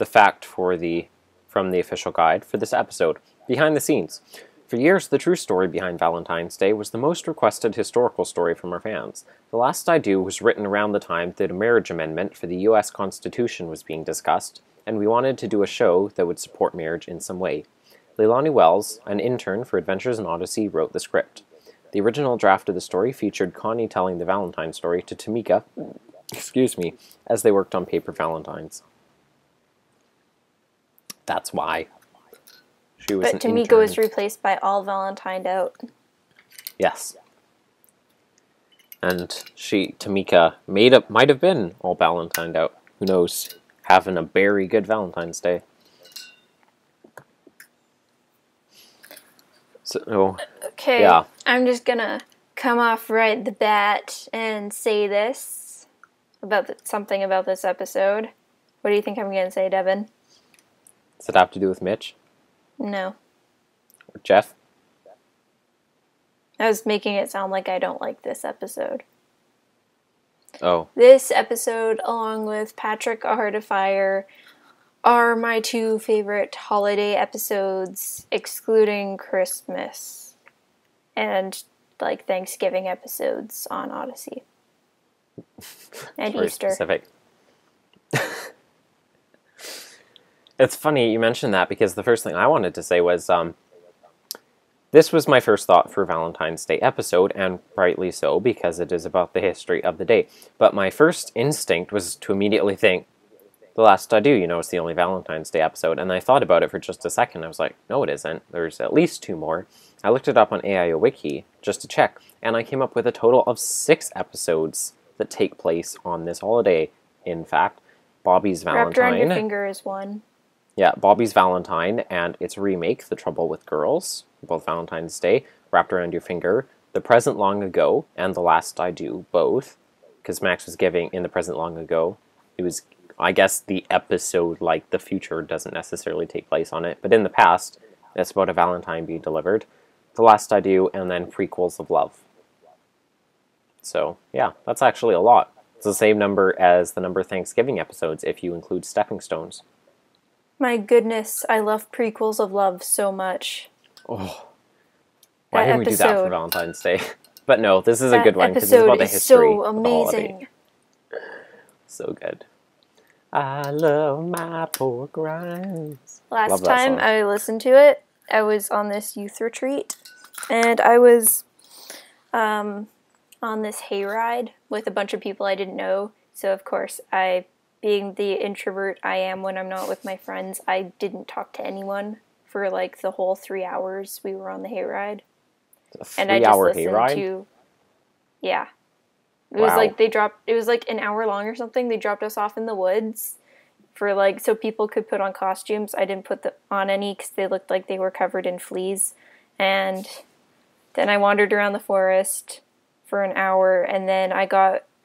fact from the official guide for this episode. Behind the scenes. For years, the true story behind Valentine's Day was the most requested historical story from our fans. The Last I Do was written around the time that a marriage amendment for the U.S. Constitution was being discussed, and we wanted to do a show that would support marriage in some way. Leilani Wells, an intern for Adventures in Odyssey, wrote the script. The original draft of the story featured Connie telling the Valentine story to Tamika, as they worked on paper Valentines. That's why. But Tamika was replaced by all Valentined out. Yes. And Tamika might have been all Valentined out. Who knows? Having a very good Valentine's Day. So, okay, yeah. I'm just gonna come off right the bat and say this about something about this episode. What do you think I'm gonna say, Devin? Does it have to do with Mitch? No. Or Jeff? I was making it sound like I don't like this episode. Oh. This episode, along with Patrick, A Heart of Fire, are my two favorite holiday episodes, excluding Christmas and, like, Thanksgiving episodes on Odyssey. And Very Easter. Specific. It's funny you mentioned that because the first thing I wanted to say was this was my first thought for Valentine's Day episode, and rightly so because it is about the history of the day. But my first instinct was to immediately think, The Last I Do, is the only Valentine's Day episode. And I thought about it for just a second. I was like, no, it isn't. There's at least two more. I looked it up on AIOO Wiki just to check, and I came up with a total of 6 episodes that take place on this holiday. In fact, Bobby's Valentine. Wrapped Around Your Finger is one. Yeah, Bobby's Valentine and its remake, The Trouble with Girls, both Valentine's Day, Wrapped Around Your Finger, The Present Long Ago, and The Last I Do, both. Because Max was giving, in The Present Long Ago, it was, I guess, the episode, like, the future doesn't necessarily take place on it, but in the past, it's about a Valentine being delivered. The Last I Do, and then Prequels of Love. So, yeah, that's actually a lot. It's the same number as the number of Thanksgiving episodes, if you include Stepping Stones. My goodness, I love Prequels of Love so much. Oh, why didn't we do that for Valentine's Day? But no, this is a good one because it's about the history so of the holiday. So good. I love my pork rinds. Last time I listened to it, I was on this youth retreat, and I was on this hayride with a bunch of people I didn't know. So of course, being the introvert I am when I'm not with my friends, I didn't talk to anyone for like the whole 3 hours we were on the hayride. A 3-hour hayride? Yeah. It was like it was like an hour long or something. They dropped us off in the woods for like, so people could put on costumes. I didn't put on any because they looked like they were covered in fleas. And then I wandered around the forest for an hour, and then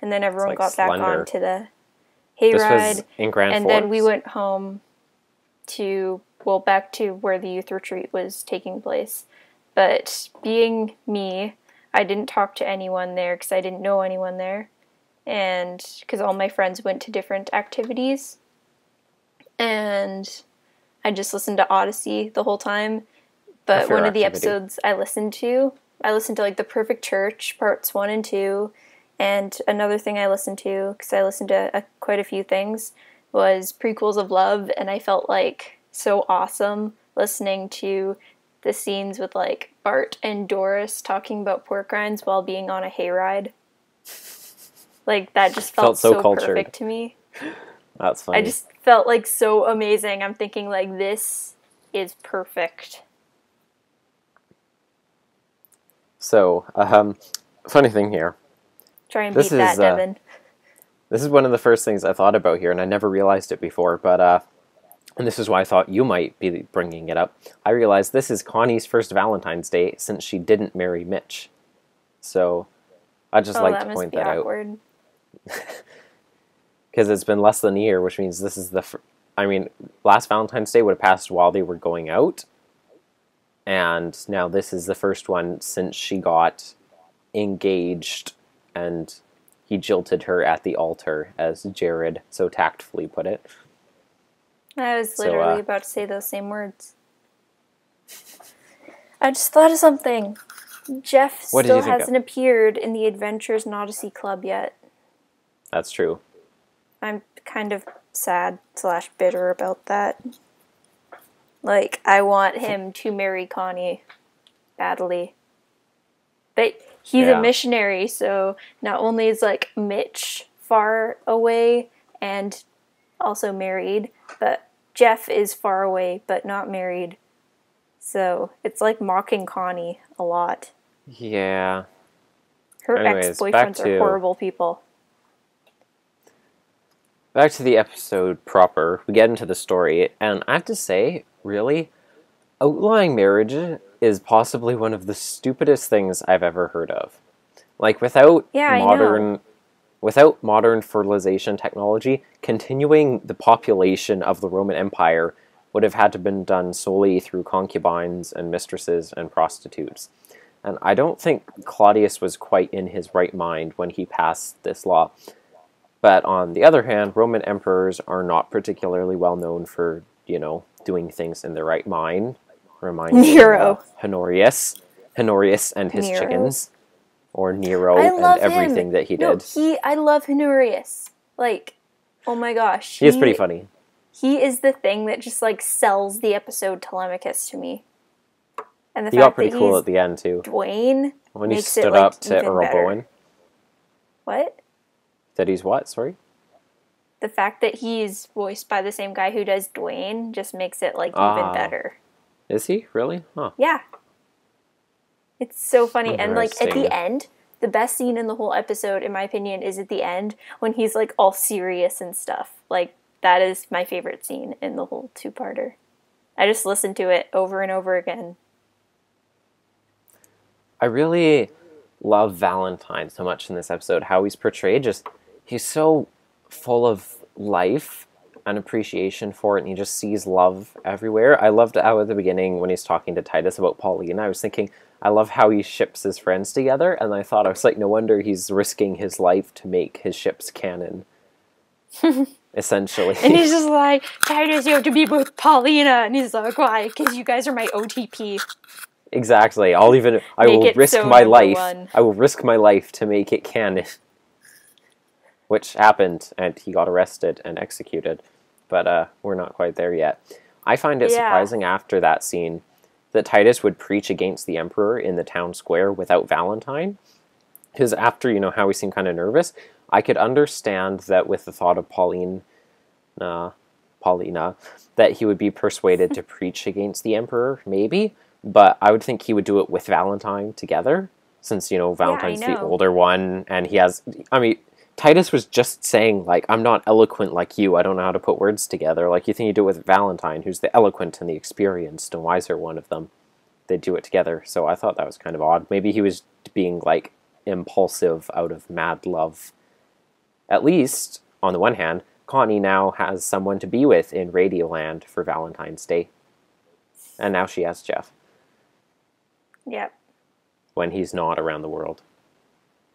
everyone got back onto the hayride. This was in Grand Forks? And then we went home back to where the youth retreat was taking place. But being me, I didn't talk to anyone there because I didn't know anyone there. And because all my friends went to different activities. And I just listened to Odyssey the whole time. But one of the episodes I listened to like The Perfect Church, parts 1 and 2. And another thing I listened to, because I listened to quite a few things, was Prequels of Love. And I felt like so awesome listening to the scenes with like Bart and Doris talking about pork rinds while being on a hayride. Like that just felt so perfect to me. That's funny. I just felt like so amazing. I'm thinking like this is perfect. So, funny thing here. Try and beat that, Devin. This is one of the first things I thought about here, and I never realized it before, but and this is why I thought you might be bringing it up, I realized this is Connie's first Valentine's Day since she didn't marry Mitch. So I'd just like to point that awkward. out. Because it's been less than a year, which means this is last Valentine's Day would have passed while they were going out. And now this is the first one since she got engaged and he jilted her at the altar, as Jared so tactfully put it. I was literally about to say those same words. I just thought of something. Jeff still hasn't appeared in the Adventures in Odyssey Club yet. That's true. I'm kind of sad / bitter about that. Like, I want him to marry Connie badly. But he's a missionary, so not only is, like, Mitch far away and also married, but Jeff is far away but not married. So it's like mocking Connie a lot. Yeah. Her ex-boyfriends are horrible people. Back to the episode proper, we get into the story, and I have to say, really, outlawing marriage is possibly one of the stupidest things I've ever heard of. Like, without modern fertilization technology, continuing the population of the Roman Empire would have had to been done solely through concubines and mistresses and prostitutes. And I don't think Claudius was quite in his right mind when he passed this law. But on the other hand, Roman emperors are not particularly well known for, doing things in the right mind. Reminding Nero. Honorius and his chickens. Or Nero and everything that he did. I love Honorius. Like, oh my gosh. He is pretty funny. He is the thing that just, like, sells the episode Telemachus to me. And he got pretty cool at the end, too. Dwayne when he stood up to Earl Bowen. What? That he's what? Sorry? The fact that he's voiced by the same guy who does Dwayne just makes it, like, even better. Is he? Really? Huh. Yeah. It's so funny. And, like, at the end, the best scene in the whole episode, in my opinion, is at the end when he's, like, all serious and stuff. Like, that is my favorite scene in the whole two-parter. I just listened to it over and over again. I really love Valentine so much in this episode. How he's portrayed, he's so full of life and appreciation for it, and he just sees love everywhere. I loved how at the beginning when he's talking to Titus about Paulina, I was thinking, I love how he ships his friends together, and I was like, no wonder he's risking his life to make his ships canon. Essentially. And he's just like, Titus, you have to be with Paulina. And he's like, why? Because you guys are my OTP. Exactly. I will risk my life. I will risk my life to make it canon. Which happened, and he got arrested and executed. But we're not quite there yet. I find it surprising after that scene that Titus would preach against the emperor in the town square without Valentine. Because after, how he seemed kind of nervous, I could understand that with the thought of Paulina, that he would be persuaded to preach against the emperor, maybe. But I would think he would do it with Valentine together, since, Valentine's the older one, and he has... Titus was just saying, like, I'm not eloquent like you, I don't know how to put words together. Like, you think you do it with Valentine, who's the eloquent and the experienced and wiser one of them. They'd do it together, so I thought that was kind of odd. Maybe he was being, like, impulsive out of mad love. At least, on the one hand, Connie now has someone to be with in Radioland for Valentine's Day. And now she has Jeff. Yep. When he's not around the world.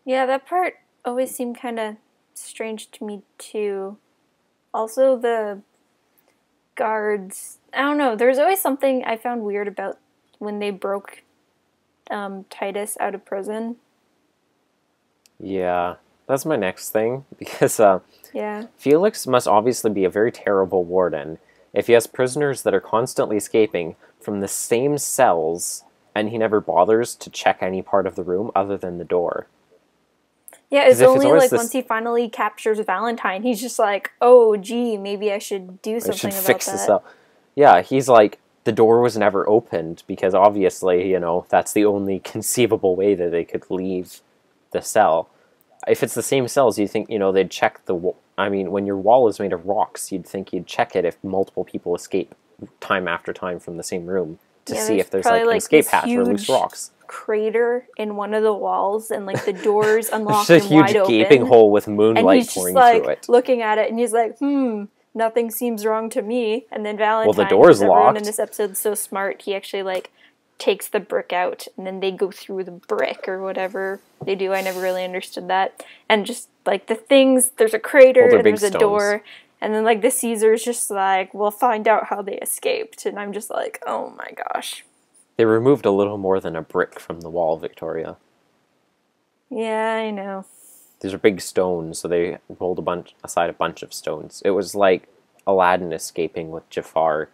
Yeah, that part always seemed kind of strange to me, too. Also, the guards... I don't know, there's always something I found weird about when they broke Titus out of prison. Yeah, that's my next thing, because Felix must obviously be a very terrible warden if he has prisoners that are constantly escaping from the same cells, and he never bothers to check any part of the room other than the door. Yeah, it's only like once he finally captures Valentine, he's just like, oh, gee, maybe I should do something about fix that. The cell. Yeah, he's like, the door was never opened, because obviously, that's the only conceivable way that they could leave the cell. If it's the same cells, you think, they'd check the I mean, when your wall is made of rocks, you'd think you'd check it if multiple people escape time after time from the same room to see if there's like an escape hatch or loose rocks. Crater in one of the walls, and like the doors unlocked Just a and wide huge open. gaping hole with moonlight pouring like, through it. Looking at it, and he's like, nothing seems wrong to me. And then Valentine, well, the door's everyone locked. in this episode's so smart, he actually like takes the brick out, and then they go through the brick or whatever they do. I never really understood that. And just like the things, there's a crater and there's a door, and then like the Caesar's just like, we'll find out how they escaped. And I'm just like, oh my gosh. They removed a little more than a brick from the wall, Victoria. Yeah, I know. These are big stones, so they rolled aside a bunch of stones. It was like Aladdin escaping with Jafar.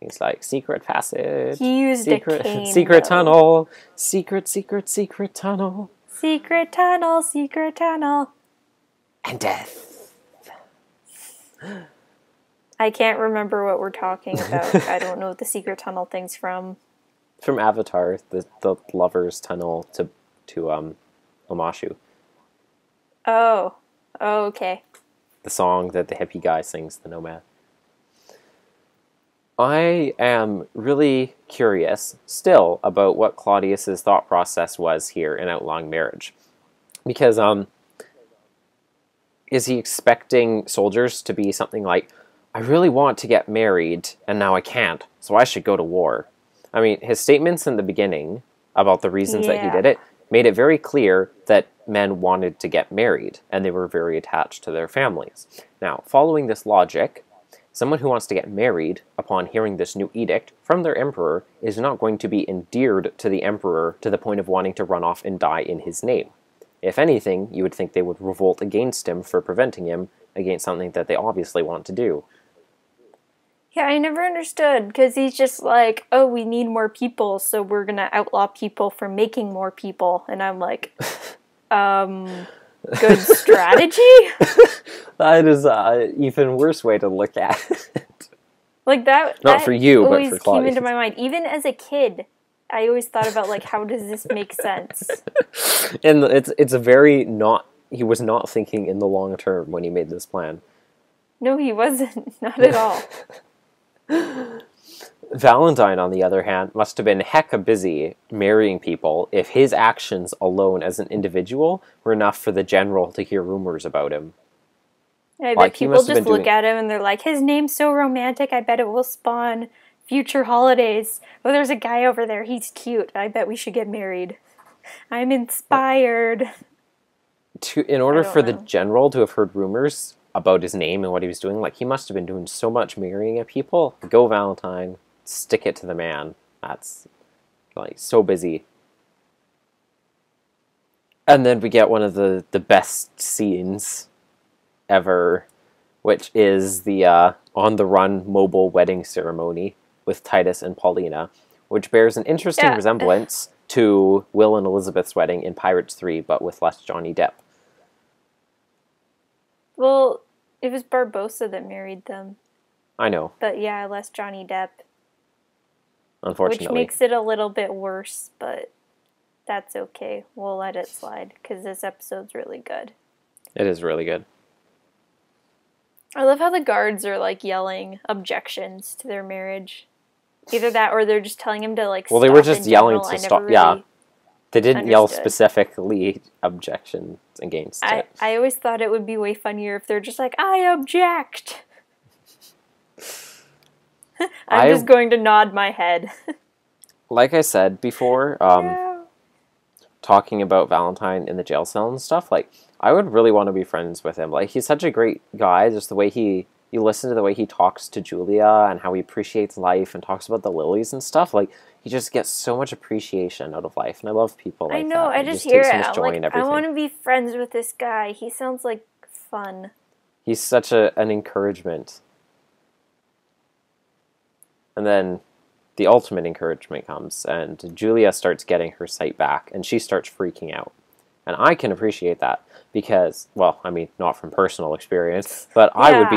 He's like, secret passage. He used a cane, secret though. tunnel. Secret tunnel. Secret tunnel. And death. I can't remember what we're talking about. I don't know what the secret tunnel thing's from. From Avatar, the lover's tunnel to Omashu. Oh, okay. The song that the hippie guy sings, the Nomad. I am really curious still about what Claudius's thought process was here in outlawing marriage. Because, is he expecting soldiers to be something like, I really want to get married, and now I can't, so I should go to war? I mean, his statements in the beginning about the reasons that he did it made it very clear that men wanted to get married, and they were very attached to their families. Now, following this logic, someone who wants to get married upon hearing this new edict from their emperor is not going to be endeared to the emperor to the point of wanting to run off and die in his name. If anything, you would think they would revolt against him for preventing him against something that they obviously want to do. Yeah, I never understood, because he's just like, oh, we need more people, so we're going to outlaw people for making more people. And I'm like, good strategy? That is an even worse way to look at it. Like that. Not for you, but for Claudius. Came into my mind. Even as a kid, I always thought about like, how does this make sense? And it's a very not. He was not thinking in the long term when he made this plan. No, he wasn't. Not at all. Valentine, on the other hand, must have been hecka busy marrying people if his actions alone as an individual were enough for the general to hear rumors about him. I bet people just look at him and they're like, his name's so romantic, I bet it will spawn future holidays. Oh, there's a guy over there, he's cute. I bet we should get married. I'm inspired. In order for the general to have heard rumors about his name and what he was doing, like, he must have been doing so much marrying of people. Go Valentine, stick it to the man. That's, like, so busy. And then we get one of the best scenes ever, which is the on-the-run mobile wedding ceremony with Titus and Paulina, which bears an interesting resemblance to Will and Elizabeth's wedding in Pirates 3, but with less Johnny Depp. Well, it was Barbossa that married them. I know. But yeah, less Johnny Depp. Unfortunately. Which makes it a little bit worse, but that's okay. We'll let it slide, because this episode's really good. It is really good. I love how the guards are, like, yelling objections to their marriage. Either that, or they're just telling him to, like, well, stop. Well, they were just yelling to stop. Really yeah. They didn't yell understood. specifically objections against it. I always thought it would be way funnier if they're just like, I object. I'm just going to nod my head. Like I said before, talking about Valentine in the jail cell and stuff, like, I would really want to be friends with him. Like, he's such a great guy, just the way you listen to the way he talks to Julia and how he appreciates life and talks about the lilies and stuff. Like, he just gets so much appreciation out of life, and I love people like that. I know, I just hear it. I'm like, I want to be friends with this guy. He sounds like fun. He's such an encouragement. And then the ultimate encouragement comes, and Julia starts getting her sight back, and she starts freaking out. And I can appreciate that because, well, I mean, not from personal experience, but yeah. I would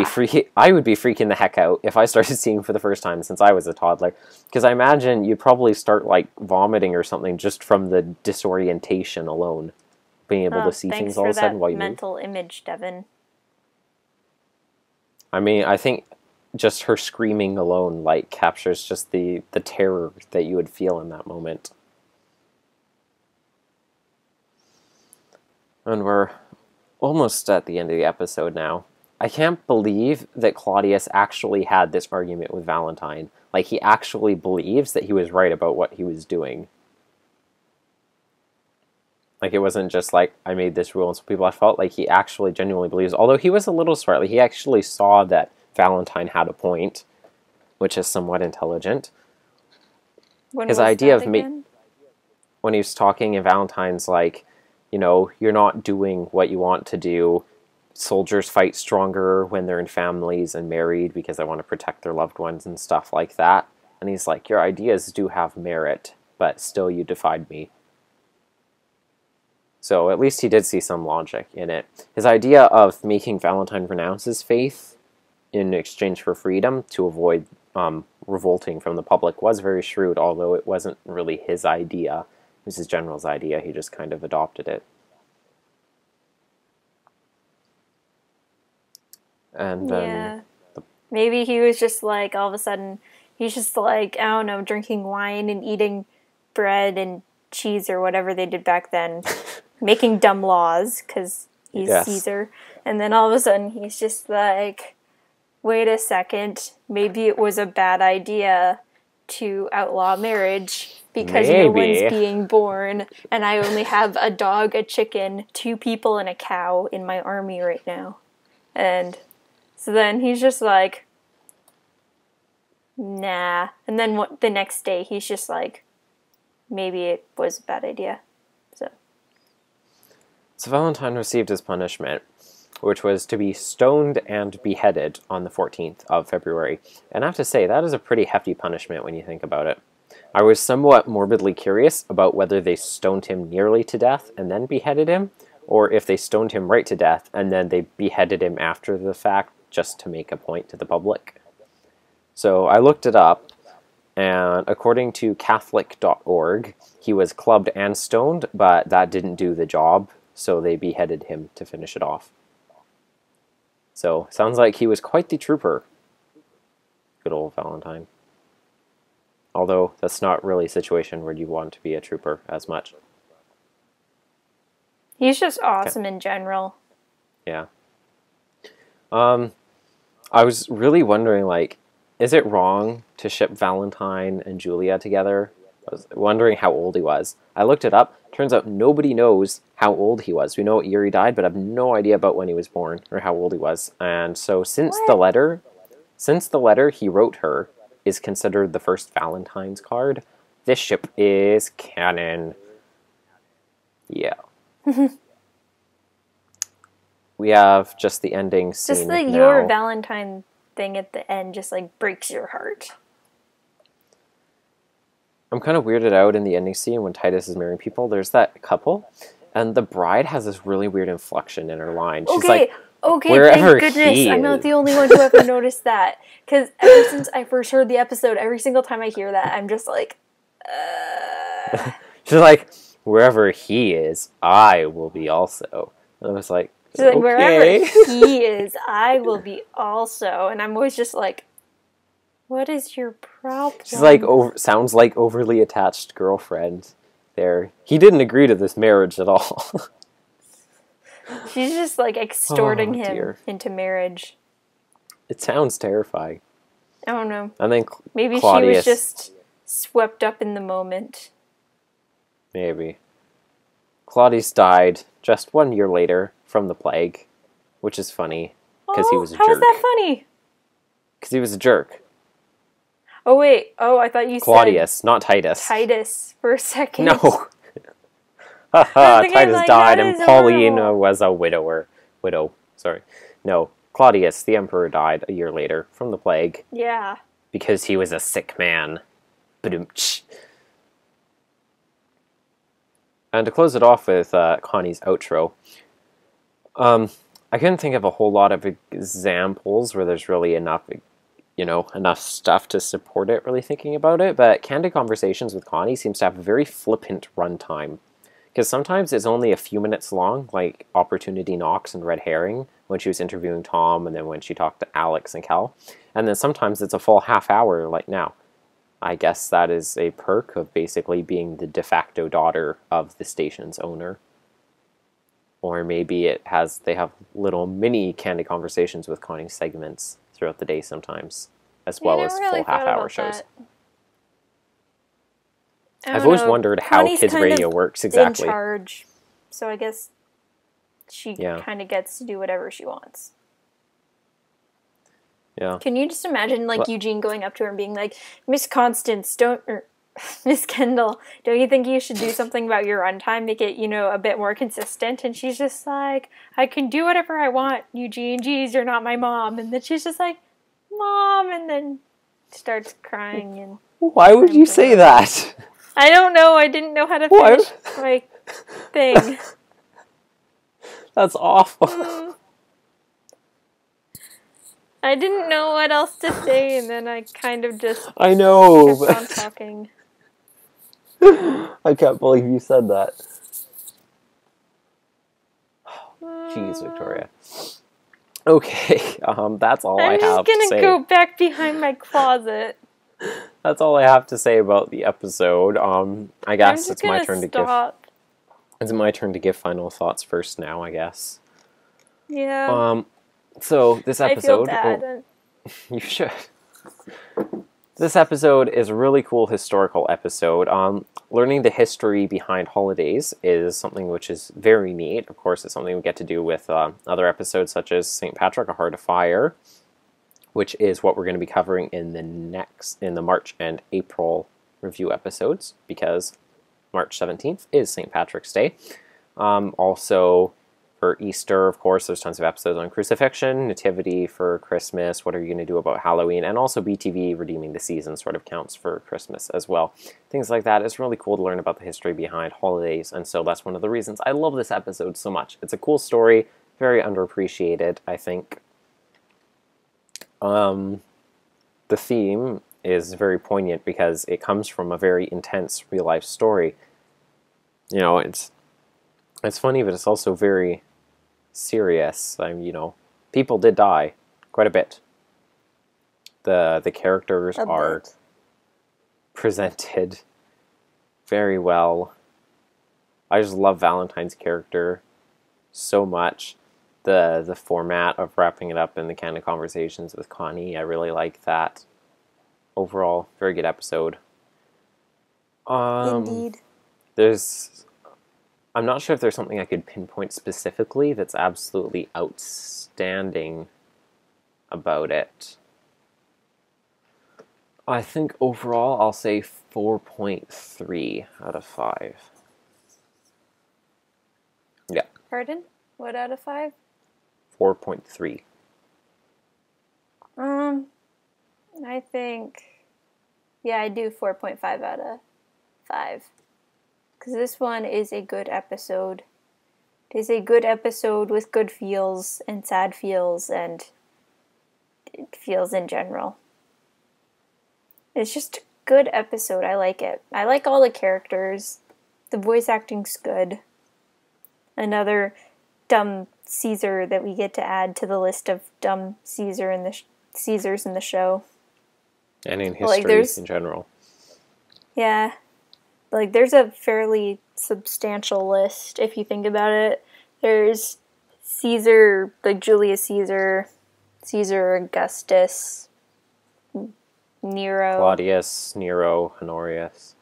be freaking the heck out if I started seeing for the first time since I was a toddler. Because I imagine you'd probably start, like, vomiting or something just from the disorientation alone. being able to see Thanks things all for of a sudden that while you move. mental image, Devin. I mean, I think just her screaming alone, like, captures just the terror that you would feel in that moment. And we're almost at the end of the episode now. I can't believe that Claudius actually had this argument with Valentine. Like, he actually believes that he was right about what he was doing. Like, it wasn't just like, I made this rule and so people I felt like he actually genuinely believes. Although he was a little smart. Like, he actually saw that Valentine had a point, which is somewhat intelligent. His idea of when he was talking and Valentine's like, you know, you're not doing what you want to do. Soldiers fight stronger when they're in families and married because they want to protect their loved ones and stuff like that. And he's like, your ideas do have merit, but still you defied me. So at least he did see some logic in it. His idea of making Valentine renounce his faith in exchange for freedom to avoid revolting from the public was very shrewd, although it wasn't really his idea. It was his general's idea. He just kind of adopted it. And then maybe he was just like, all of a sudden, he's just like, I don't know, drinking wine and eating bread and cheese or whatever they did back then, making dumb laws because he's Caesar. And then all of a sudden, he's just like, wait a second, maybe it was a bad idea to outlaw marriage because no one's being born and I only have a dog, a chicken, 2 people, and a cow in my army right now. And so then he's just like, nah. And then the next day he's just like, maybe it was a bad idea. So Valentine received his punishment, which was to be stoned and beheaded on the 14th of February. And I have to say, that is a pretty hefty punishment when you think about it. I was somewhat morbidly curious about whether they stoned him nearly to death and then beheaded him, or if they stoned him right to death and then they beheaded him after the fact just to make a point to the public. So I looked it up, and according to Catholic.org, he was clubbed and stoned, but that didn't do the job, so they beheaded him to finish it off. So, sounds like he was quite the trooper. Good old Valentine. Although, that's not really a situation where you want to be a trooper as much. He's just awesome in general. Yeah. I was really wondering, like, is it wrong to ship Valentine and Julia together? I was wondering how old he was. I looked it up. Turns out nobody knows how old he was. We know what year he died, but I have no idea about when he was born or how old he was. And so since the letter he wrote her is considered the first Valentine's card, this ship is canon. Yeah. We have just the ending scene. Just the your Valentine thing at the end just like breaks your heart. I'm kind of weirded out in the ending scene when Titus is marrying people. There's that couple, and the bride has this really weird inflection in her line. She's like, thank goodness I'm not the only one who ever noticed that. Because ever since I first heard the episode, every single time I hear that, I'm just like, She's like, wherever he is, I will be also. And I was like, she's like, wherever he is, I will be also. And I'm always just like, what is your problem? She's like, sounds like overly attached girlfriend there. He didn't agree to this marriage at all. She's just like extorting him into marriage. It sounds terrifying. I don't know. I think maybe Claudius, she was just swept up in the moment. Maybe. Claudius died just 1 year later from the plague, which is funny because he was a jerk. How is that funny? Because he was a jerk. Oh, wait. Oh, I thought you said... Claudius, not Titus. Titus, for a second. No. Titus died and Paulina was a widow. Sorry. No, Claudius, the emperor, died a year later from the plague. Yeah. Because he was a sick man. Ba-doom-tsh. And to close it off with Connie's outro, I couldn't think of a whole lot of examples where there's really enough stuff to support it, really thinking about it, but Candid Conversations with Connie seems to have a very flippant runtime, Because sometimes it's only a few minutes long, like Opportunity Knocks and Red Herring, when she was interviewing Tom, and then when she talked to Alex and Cal. And then sometimes it's a full half hour, like now. I guess that is a perk of basically being the de facto daughter of the station's owner. Or maybe they have little mini candid conversations with Connie segments throughout the day sometimes, as well as full half-hour shows. I've always wondered how kids radio works exactly. In charge, so I guess she kind of gets to do whatever she wants. Yeah. Can you just imagine, like, Eugene going up to her and being like, Miss Constance, Miss Kendall, don't you think you should do something about your runtime, make it, a bit more consistent? And she's just like, I can do whatever I want, Eugene. Geez, you're not my mom. And then she's just like, Mom, and then starts crying. And why would you say that? I don't know. I didn't know how to finish my thing. That's awful. I didn't know what else to say, and then I kind of just kept on talking. I can't believe you said that. Jeez, Victoria. Okay, that's all I have to say. I'm just gonna go back behind my closet. That's all I have to say about the episode. I guess it's my turn to give. It's my turn to give final thoughts first now, I guess. Yeah. So this episode, I feel bad. You should. This episode is a really cool historical episode. Learning the history behind holidays is something which is very neat. Of course, it's something we get to do with other episodes such as St. Patrick, A Heart of Fire, which is what we're going to be covering in the March and April review episodes, because March 17th is St. Patrick's Day. Also, for Easter, of course, there's tons of episodes on crucifixion, nativity for Christmas, what are you going to do about Halloween, and also BTV, Redeeming the Season, sort of counts for Christmas as well. Things like that. It's really cool to learn about the history behind holidays, and so that's one of the reasons I love this episode so much. It's a cool story, very underappreciated, I think. The theme is very poignant because it comes from a very intense real-life story. It's funny, but it's also very serious. People did die quite a bit. The characters are presented very well. I just love Valentine's character so much. The format of wrapping it up in the kind of conversations with Connie, I really like that. Overall, very good episode. Indeed. I'm not sure if there's something I could pinpoint specifically that's absolutely outstanding about it. I think overall I'll say 4.3 out of 5. Yeah. Pardon? What out of 5? 4.3. I think, I do 4.5 out of 5. Because this one is a good episode. It is a good episode with good feels and sad feels and feels in general. It's just a good episode. I like it. I like all the characters. The voice acting's good. Another dumb Caesar that we get to add to the list of dumb Caesars in the show. And in history in general. Yeah. There's a fairly substantial list, if you think about it. There's Caesar, Julius Caesar, Caesar Augustus, Nero. Claudius, Nero, Honorius.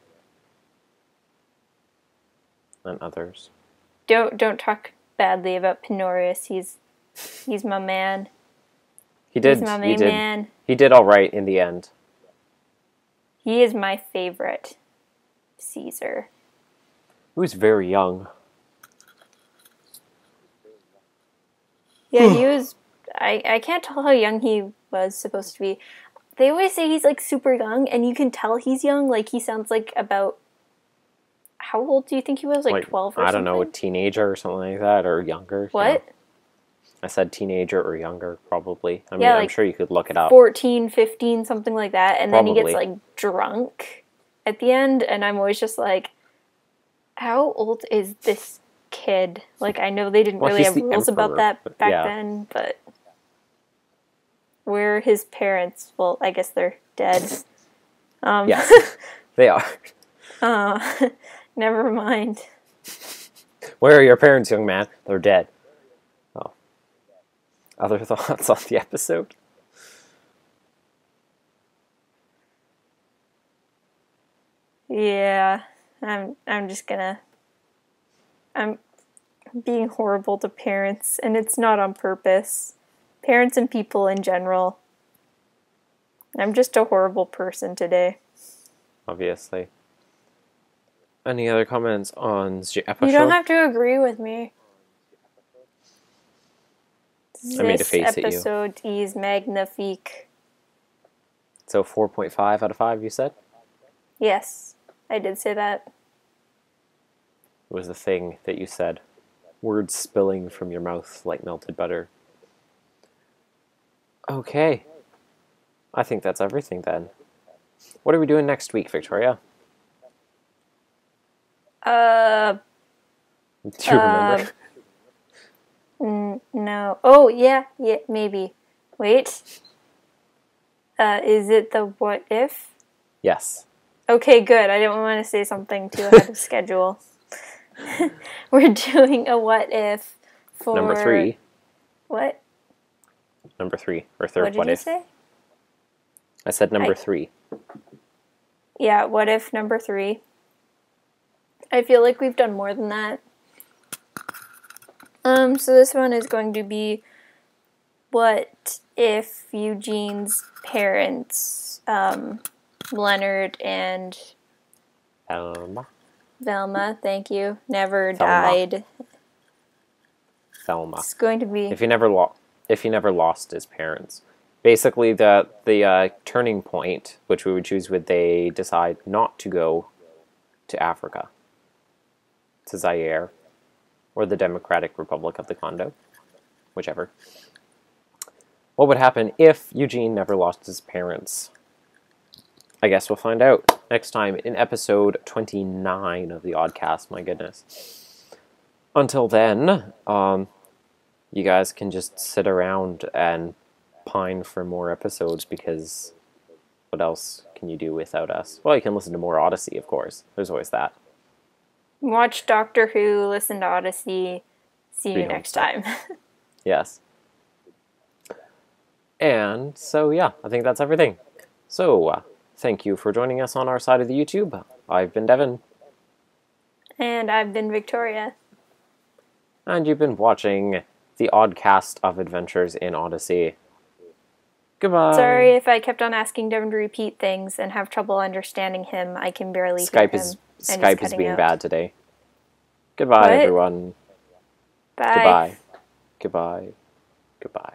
And others. Don't talk badly about Honorius. He's my man. He's my main man. He did all right in the end. He is my favorite Caesar. He was very young. Yeah, he was... I can't tell how young he was supposed to be. They always say he's, super young, and you can tell he's young. He sounds about... How old do you think he was? 12 or something? I don't know, a teenager or something like that, or younger. What? I said teenager or younger, probably. I'm sure you could look it up. 14, 15, something like that. And Probably. Then he gets, drunk at the end. And I'm always just How old is this kid? Like, I know they didn't Well, really he's have the rules about emperor, that but back yeah. then, but where are his parents? Well, I guess they're dead. Yes, they are. Never mind. Where are your parents, young man? They're dead. Oh. Other thoughts on the episode? Yeah, I'm just gonna. I'm being horrible to parents, and it's not on purpose. Parents and people in general. I'm just a horrible person today. Obviously. Any other comments on the episode? You don't have to agree with me. I made a face at you. This episode is magnifique. So 4.5 out of 5, you said? Yes, I did say that. It was the thing that you said. Words spilling from your mouth like melted butter. Okay. I think that's everything then. What are we doing next week, Victoria? Do you remember? No. Oh, yeah, maybe. Wait. Is it the what if? Yes. Okay, good. I didn't want to say something too ahead of schedule. We're doing a what if for... Number 3. What? Number 3. Or third What did you if. say? I said number 3. Yeah, what if number 3. I feel like we've done more than that. So this one is going to be what if Eugene's parents, Leonard and Thelma, thank you, never died. Thelma. It's going to be... If he never lost his parents. Basically, the turning point, which we would choose, would they decide not to go to Africa, to Zaire, or the Democratic Republic of the Congo, whichever. What would happen if Eugene never lost his parents? I guess we'll find out next time in episode 29 of the Oddcast, my goodness. Until then, you guys can just sit around and pine for more episodes, because what else can you do without us? Well, you can listen to more Odyssey, of course. There's always that. Watch Doctor Who, listen to Odyssey. See you next time. Yes. And so, yeah, I think that's everything. So, thank you for joining us on our side of the YouTube. I've been Devin. And I've been Victoria. And you've been watching the Oddcast of Adventures in Odyssey. Goodbye. Sorry if I kept on asking Devin to repeat things and have trouble understanding him. I can barely hear him. Skype is being bad today. Goodbye, what? everyone. Bye. Goodbye. Goodbye. Goodbye.